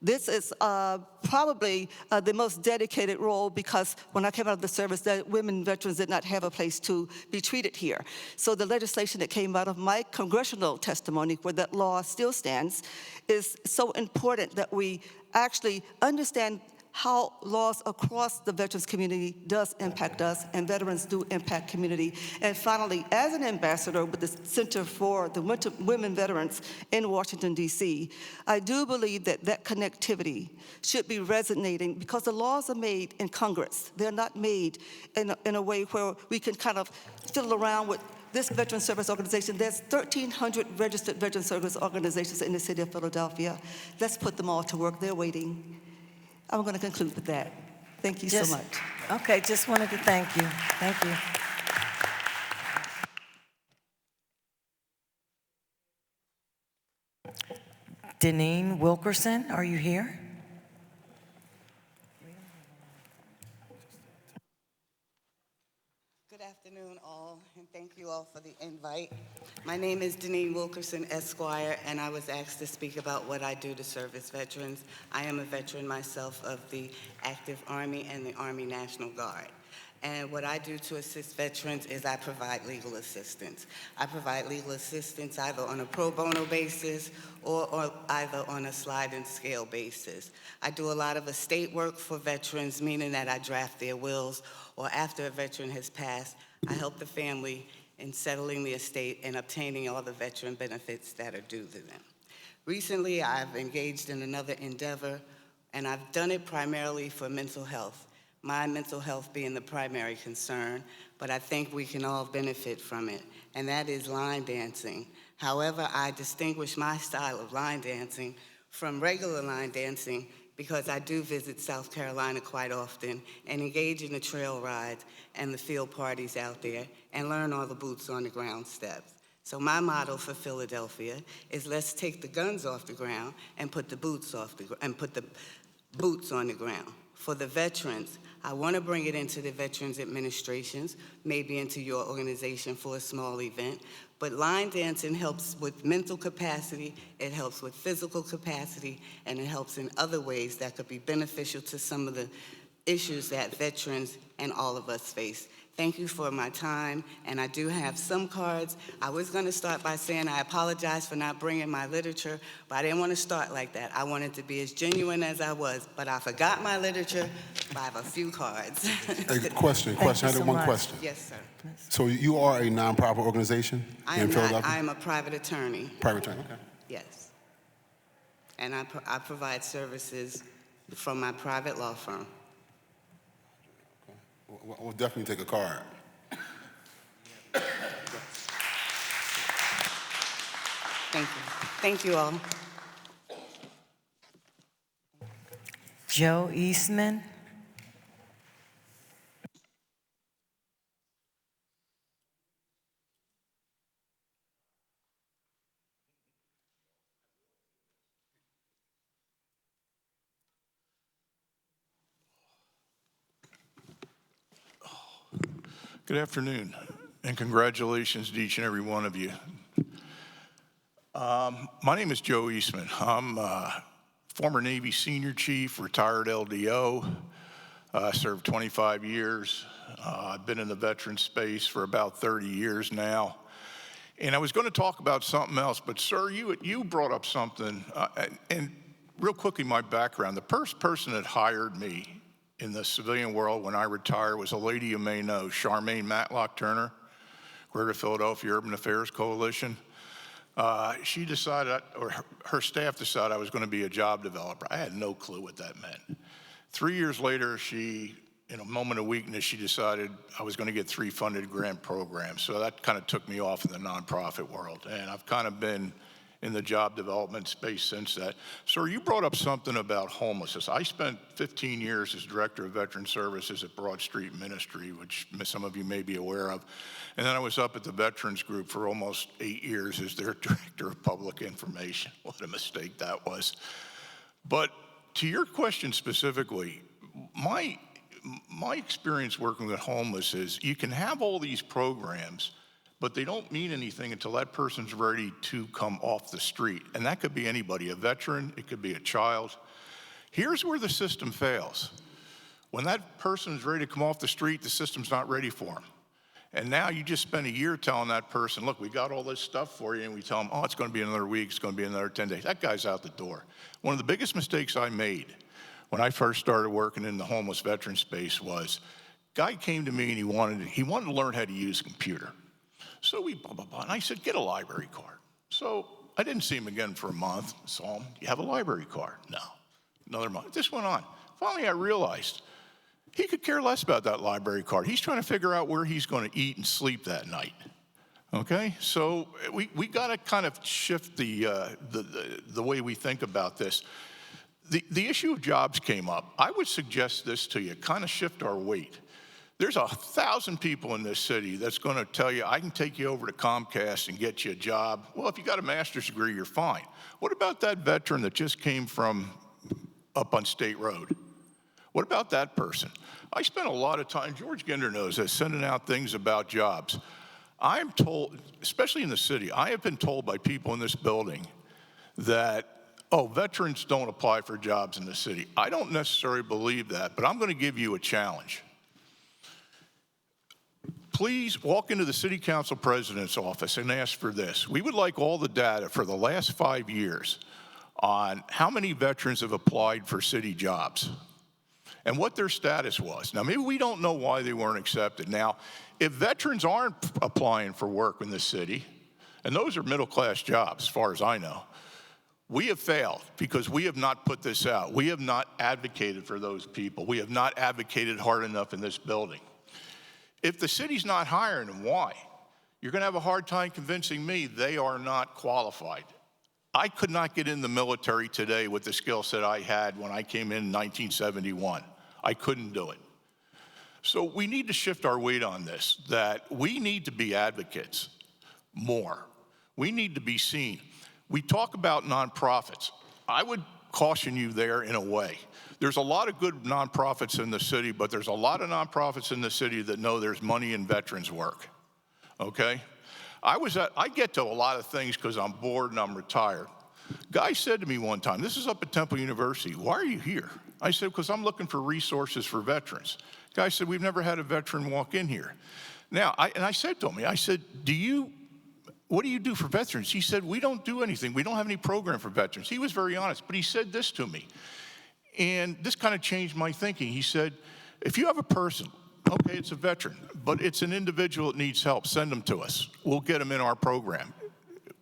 This is probably the most dedicated role, because when I came out of the service, that women veterans did not have a place to be treated here. So the legislation that came out of my congressional testimony, where that law still stands, is so important that we actually understand how laws across the veterans community does impact us, and veterans do impact community. And finally, as an ambassador with the Center for the Women Veterans in Washington, D.C., I do believe that that connectivity should be resonating, because the laws are made in Congress. They're not made in a way where we can kind of fiddle around with this veteran service organization. There's 1,300 registered veteran service organizations in the city of Philadelphia. Let's put them all to work. They're waiting. I'm going to conclude with that. Thank you so much. Okay, just wanted to thank you. Thank you. Deneen Wilkerson, are you here? Good afternoon, all, and thank you all for the invite. My name is Deneen Wilkerson, Esquire, and I was asked to speak about what I do to service veterans. I am a veteran myself of the active Army and the Army National Guard. And what I do to assist veterans is I provide legal assistance. I provide legal assistance either on a pro bono basis or either on a slide and scale basis. I do a lot of estate work for veterans, meaning that I draft their wills, or after a veteran has passed, I help the family in settling the estate and obtaining all the veteran benefits that are due to them. Recently, I've engaged in another endeavor, and I've done it primarily for mental health. My mental health being the primary concern, but I think we can all benefit from it, and that is line dancing. However, I distinguish my style of line dancing from regular line dancing because I do visit South Carolina quite often and engage in the trail rides and the field parties out there and learn all the boots on the ground steps. So my motto for Philadelphia is let's take the guns off the ground and put the boots on the ground. For the veterans, I want to bring it into the veterans administrations, maybe into your organization for a small event, but line dancing helps with mental capacity, it helps with physical capacity, and it helps in other ways that could be beneficial to some of the issues that veterans and all of us face. Thank you for my time, and I do have some cards. I was going to start by saying I apologize for not bringing my literature, but I didn't want to start like that. I wanted to be as genuine as I was, but I forgot my literature, but I have a few cards. Hey, question. I had one question. Yes, sir. So you are a nonprofit organization in Philadelphia? I am a private attorney. Private attorney, okay. Yes. And I provide services from my private law firm. We'll definitely take a card. Thank you. Thank you all. Joe Eastman. Good afternoon, and congratulations to each and every one of you. My name is Joe Eastman. I'm former Navy senior chief, retired LDO. I served 25 years. I've been in the veteran space for about 30 years now. And I was going to talk about something else, but sir, you brought up something. And real quickly, my background. The first person that hired me in the civilian world when I retire was a lady you may know, Charmaine Matlock Turner, Greater Philadelphia Urban Affairs Coalition. She decided, or her staff decided I was going to be a job developer. I had no clue what that meant. 3 years later, in a moment of weakness, she decided I was going to get 3 funded grant programs. So that kind of took me off in the nonprofit world. And I've kind of been in the job development space since that. Sir, you brought up something about homelessness. I spent 15 years as Director of Veteran Services at Broad Street Ministry, which some of you may be aware of. And then I was up at the Veterans Group for almost 8 years as their Director of Public Information. What a mistake that was. But to your question specifically, my experience working with homeless is you can have all these programs, but they don't mean anything until that person's ready to come off the street. And that could be anybody, a veteran, it could be a child. Here's where the system fails. When that person is ready to come off the street, the system's not ready for them. And now you just spend a year telling that person, look, we got all this stuff for you, and we tell them, oh, it's gonna be another week, it's gonna be another 10 days. That guy's out the door. One of the biggest mistakes I made when I first started working in the homeless veteran space was, guy came to me and he wanted to learn how to use a computer. So we blah, blah, blah, and I said, get a library card. So I didn't see him again for a month. Saw him, you have a library card? No. Another month. This went on. Finally, I realized he could care less about that library card. He's trying to figure out where he's going to eat and sleep that night. Okay? So we got to kind of shift the way we think about this. The issue of jobs came up. I would suggest this to you, kind of shift our weight. There's 1,000 people in this city that's going to tell you, I can take you over to Comcast and get you a job. Well, if you got a master's degree, you're fine. What about that veteran that just came from up on State Road? What about that person? I spent a lot of time, George Ginder knows this, sending out things about jobs. I am told, especially in the city, I have been told by people in this building that, oh, veterans don't apply for jobs in the city. I don't necessarily believe that, but I'm going to give you a challenge. Please walk into the city council president's office and ask for this. We would like all the data for the last 5 years on how many veterans have applied for city jobs and what their status was. Now, maybe we don't know why they weren't accepted. Now, if veterans aren't applying for work in the city, and those are middle-class jobs, as far as I know, we have failed because we have not put this out. We have not advocated for those people. We have not advocated hard enough in this building. If the city's not hiring them, why? You're going to have a hard time convincing me they are not qualified. I could not get in the military today with the skill set I had when I came in 1971. I couldn't do it. So we need to shift our weight on this, that we need to be advocates more. We need to be seen. We talk about nonprofits. I would caution you there in a way. There's a lot of good nonprofits in the city, but there's a lot of nonprofits in the city that know there's money in veterans work, okay? I get to a lot of things because I'm bored and I'm retired. Guy said to me one time, this is up at Temple University, why are you here? I said, because I'm looking for resources for veterans. Guy said, we've never had a veteran walk in here. Now, I said to him, I said, what do you do for veterans? He said, we don't do anything. We don't have any program for veterans. He was very honest, but he said this to me. And this kind of changed my thinking. He said, if you have a person, okay, it's a veteran, but it's an individual that needs help, send them to us. We'll get them in our program.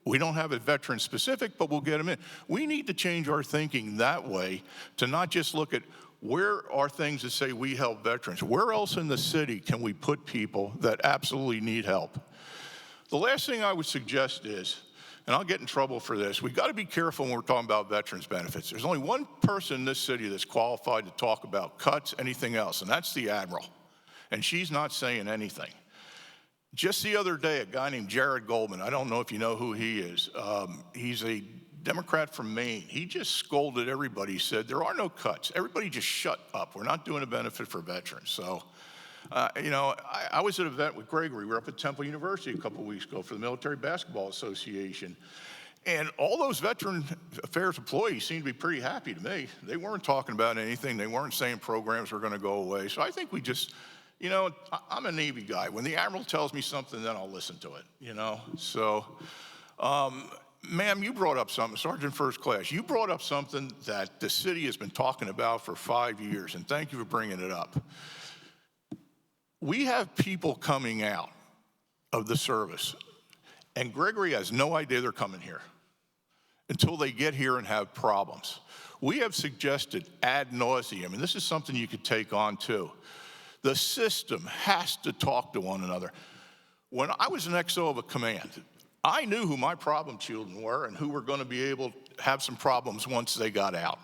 We don't have a veteran specific, but we'll get them in. We need to change our thinking that way to not just look at where are things that say we help veterans. Where else in the city can we put people that absolutely need help? The last thing I would suggest is, and I'll get in trouble for this, we've got to be careful when we're talking about veterans benefits. There's only one person in this city that's qualified to talk about cuts, anything else, and that's the Admiral. And she's not saying anything. Just the other day, a guy named Jared Goldman, I don't know if you know who he is, he's a Democrat from Maine. He just scolded everybody. He said, there are no cuts. Everybody just shut up. We're not doing a benefit for veterans. So, I was at an event with Gregory. We were up at Temple University a couple of weeks ago for the Military Basketball Association. And all those Veteran Affairs employees seemed to be pretty happy to me. They weren't talking about anything. They weren't saying programs were going to go away. So I think we just, I'm a Navy guy. When the Admiral tells me something, then I'll listen to it, So ma'am, you brought up something, Sergeant First Class, you brought up something that the city has been talking about for 5 years, and thank you for bringing it up. We have people coming out of the service, and Gregory has no idea they're coming here until they get here and have problems. We have suggested ad nauseum, and this is something you could take on too. The system has to talk to one another. When I was an XO of a command, I knew who my problem children were and who were going to be able to have some problems once they got out.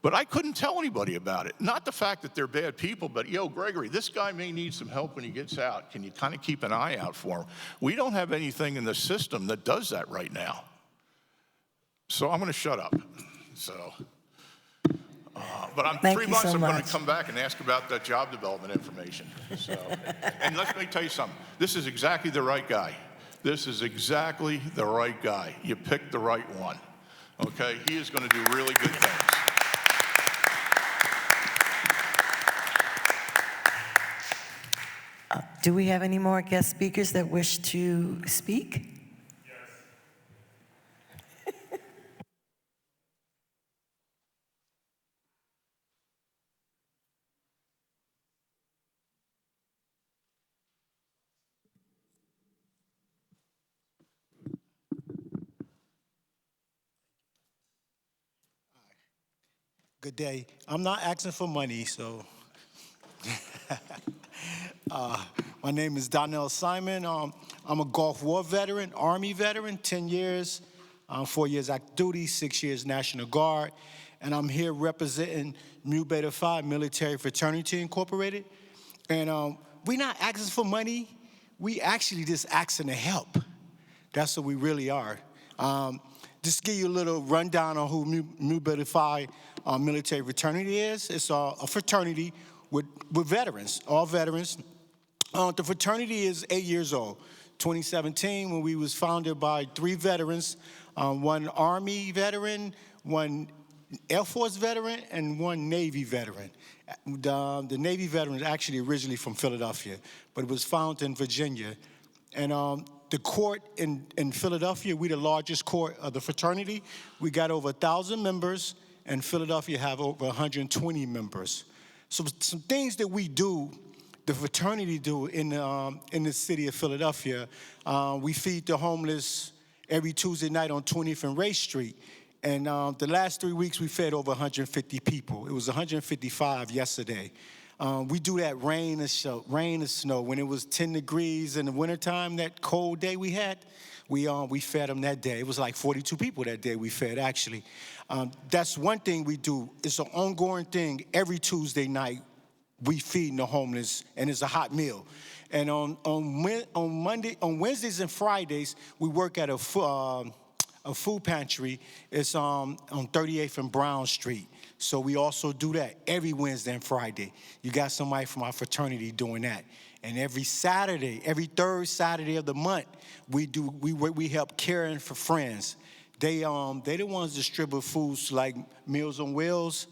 But I couldn't tell anybody about it. Not the fact that they're bad people, but, yo, Gregory, this guy may need some help when he gets out. Can you kind of keep an eye out for him? We don't have anything in the system that does that right now. So I'm going to shut up. So, but I'm Thank 3 you months, so I'm going much. to come back and ask about that job development information. So, and let me tell you something. This is exactly the right guy. This is exactly the right guy. You picked the right one. Okay? He is going to do really good things. Do we have any more guest speakers that wish to speak? Good day. I'm not asking for money, so. My name is Donnell Simon. I'm a Gulf War veteran, Army veteran, 10 years, 4 years active duty, 6 years National Guard, and I'm here representing Mu Beta Phi Military Fraternity Incorporated. And we're not asking for money. We actually just asking to help. That's what we really are. Just to give you a little rundown on who Mu Beta Phi Military Fraternity is. It's a fraternity with veterans, all veterans. The fraternity is 8 years old. 2017, when we was founded by 3 veterans, one Army veteran, one Air Force veteran, and one Navy veteran. The Navy veteran is actually originally from Philadelphia, but it was founded in Virginia. And the court in Philadelphia, we're the largest court of the fraternity. We got over 1,000 members, and Philadelphia have over 120 members. So some things that we do, the fraternity do in the city of Philadelphia, we feed the homeless every Tuesday night on 20th and Ray Street. And the last 3 weeks, we fed over 150 people. It was 155 yesterday. We do that rain and snow. When it was 10 degrees in the wintertime, that cold day we had, we fed them that day. It was like 42 people that day we fed, actually. That's one thing we do. It's an ongoing thing. Every Tuesday night, we feed the homeless, and it's a hot meal. And on Wednesdays and Fridays, we work at a food pantry. It's on 38th and Brown Street. So we also do that every Wednesday and Friday. You got somebody from our fraternity doing that. And every Saturday, every third Saturday of the month, we help Caring for Friends. They the ones distribute foods like Meals on Wheels.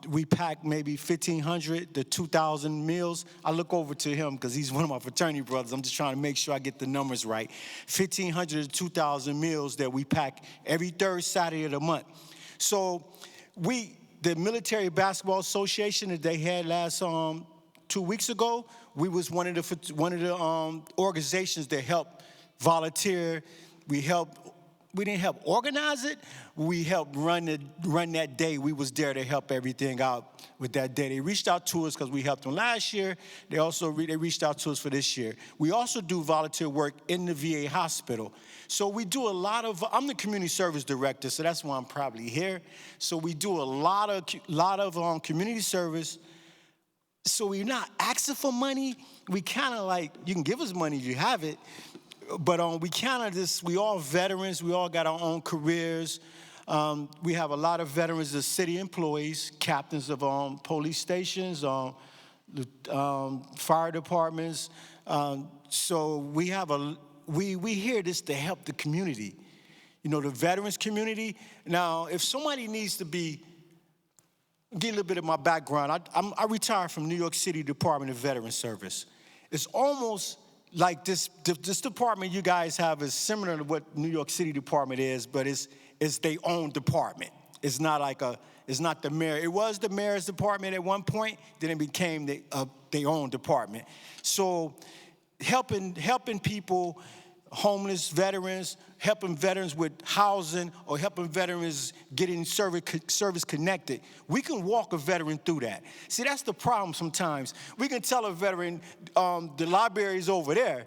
We pack maybe 1,500 to 2,000 meals. I look over to him because he's one of my fraternity brothers. I'm just trying to make sure I get the numbers right. 1,500 to 2,000 meals that we pack every third Saturday of the month. So the Military Basketball Association that they had last 2 weeks ago, we was one of the organizations that helped volunteer. We didn't help organize it. We helped run that day. We was there to help everything out with that day. They reached out to us because we helped them last year. They also reached out to us for this year. We also do volunteer work in the VA hospital. So we do a lot of. I'm the community service director, so that's why I'm probably here. So we do a lot of community service. So we're not asking for money. We kind of like, you can give us money if you have it. But we all veterans. We all got our own careers. We have a lot of veterans as city employees, captains of police stations, fire departments. So we hear this to help the community, the veterans community. Now, if somebody needs to get a little bit of my background. I retired from New York City Department of Veterans Service. It's almost like this department you guys have is similar to what New York City Department is, but it's their own department. It's not like it's not the mayor. It was the mayor's department at one point, then it became their own department. So helping people, homeless veterans, helping veterans with housing, or helping veterans getting service connected. We can walk a veteran through that. See, that's the problem sometimes. We can tell a veteran, the library is over there.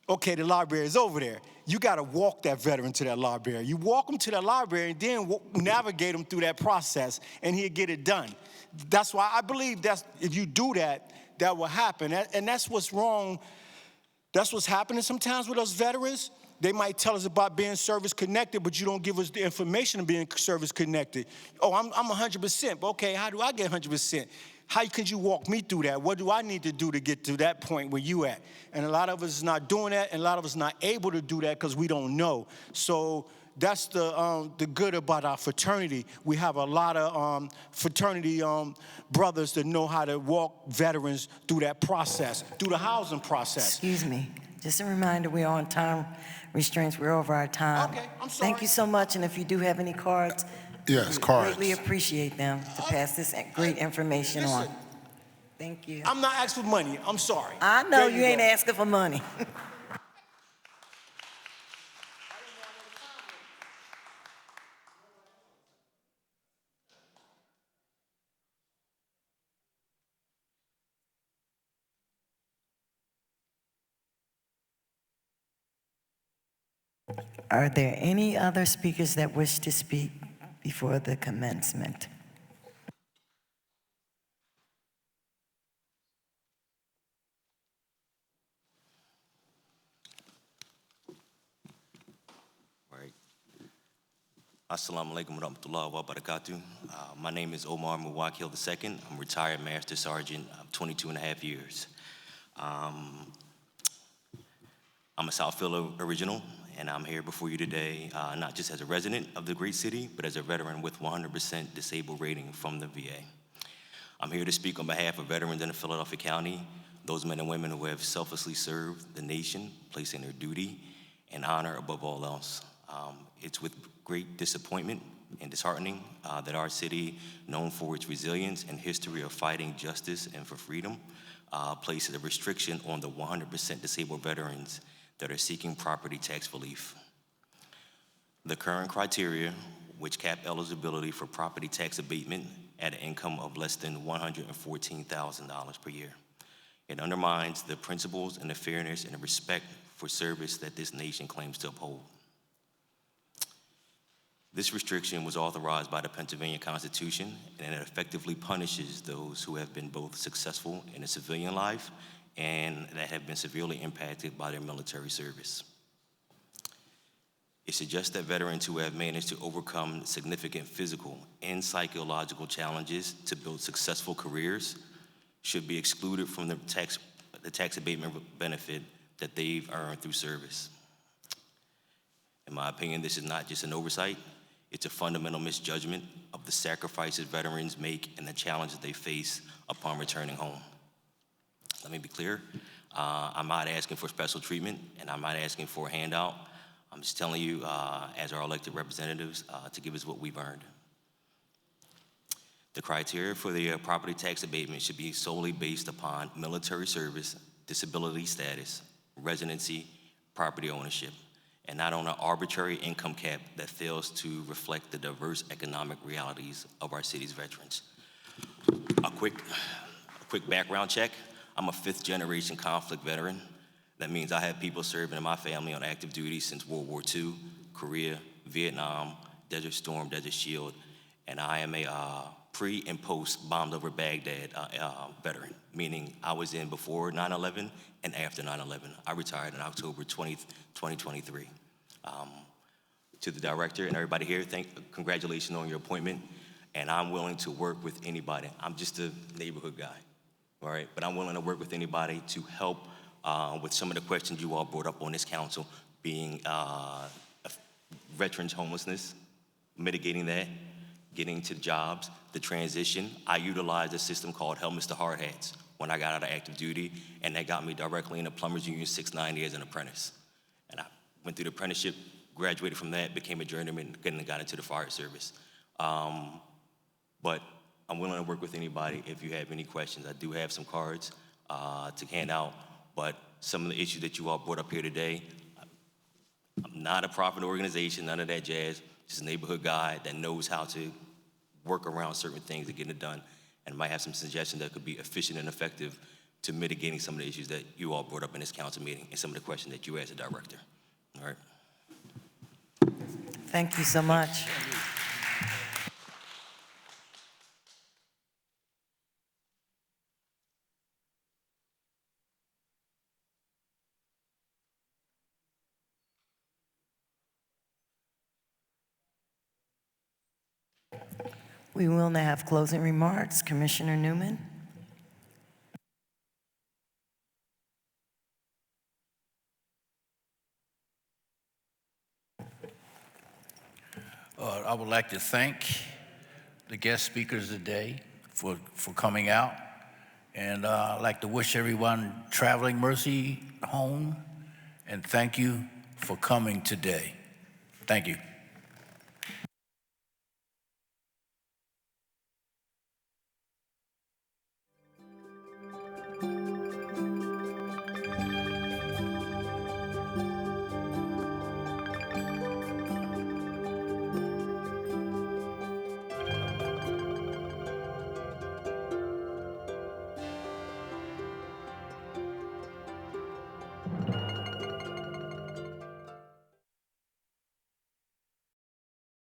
Okay, the library is over there. You got to walk that veteran to that library. You walk them to that library and then navigate them through that process, and he'll get it done. That's why I believe if you do that, that will happen. And that's what's wrong. That's what's happening sometimes with us veterans. They might tell us about being service connected, but you don't give us the information of being service connected. Oh, I'm 100%. But okay, how do I get 100%? How can you walk me through that? What do I need to do to get to that point where you at? And a lot of us is not doing that, and a lot of us not able to do that because we don't know. So that's the good about our fraternity. We have a lot of fraternity brothers that know how to walk veterans through that process, through the housing process. Excuse me. Just a reminder, we're on time restraints. We're over our time. Okay, I'm sorry. Thank you so much, and if you do have any cards, Yes, we cards. greatly appreciate them to pass this great information on. Listen, Thank you. I'm not asking for money. I'm sorry. I know There you ain't go. asking for money. Are there any other speakers that wish to speak before the commencement? Right. Assalamu alaikum wa rahmatullahi wa barakatuh. My name is Omar Muwakil II. I'm retired Master Sergeant of 22 and a half years. I'm a Southfield original, and I'm here before you today, not just as a resident of the great city, but as a veteran with 100% disabled rating from the VA. I'm here to speak on behalf of veterans in Philadelphia County, those men and women who have selflessly served the nation, placing their duty and honor above all else. It's with great disappointment and disheartening that our city, known for its resilience and history of fighting justice and for freedom, places a restriction on the 100% disabled veterans that are seeking property tax relief. The current criteria, which cap eligibility for property tax abatement at an income of less than $114,000 per year. It undermines the principles and the fairness and the respect for service that this nation claims to uphold. This restriction was authorized by the Pennsylvania Constitution, and it effectively punishes those who have been both successful in a civilian life and that have been severely impacted by their military service. It suggests that veterans who have managed to overcome significant physical and psychological challenges to build successful careers should be excluded from the tax abatement benefit that they've earned through service. In my opinion, this is not just an oversight, it's a fundamental misjudgment of the sacrifices veterans make and the challenges they face upon returning home. Let me be clear, I'm not asking for special treatment and I'm not asking for a handout. I'm just telling you, as our elected representatives, to give us what we've earned. The criteria for the property tax abatement should be solely based upon military service, disability status, residency, property ownership, and not on an arbitrary income cap that fails to reflect the diverse economic realities of our city's veterans. A quick background check. I'm a 5th generation conflict veteran. That means I have people serving in my family on active duty since World War II, Korea, Vietnam, Desert Storm, Desert Shield, and I am a pre and post bombed over Baghdad veteran, meaning I was in before 9/11 and after 9/11. I retired on October 20th, 2023. To the director and everybody here, congratulations on your appointment, and I'm willing to work with anybody. I'm just a neighborhood guy, all right? But I'm willing to work with anybody to help with some of the questions you all brought up on this council, being veterans homelessness, mitigating that, getting to jobs, the transition. I utilize a system called Helmets to Hard Hats, when I got out of active duty, and that got me directly into Plumbers Union 690 as an apprentice. And I went through the apprenticeship, graduated from that, became a journeyman, and got into the fire service. But I'm willing to work with anybody if you have any questions. I do have some cards to hand out, but some of the issues that you all brought up here today, I'm not a profit organization, none of that jazz, just a neighborhood guy that knows how to work around certain things and getting it done, and might have some suggestions that could be efficient and effective to mitigating some of the issues that you all brought up in this council meeting and some of the questions that you asked the director. All right. Thank you so much. We will now have closing remarks. Commissioner Newman. I would like to thank the guest speakers today for coming out. And I'd like to wish everyone traveling mercy home. And thank you for coming today. Thank you.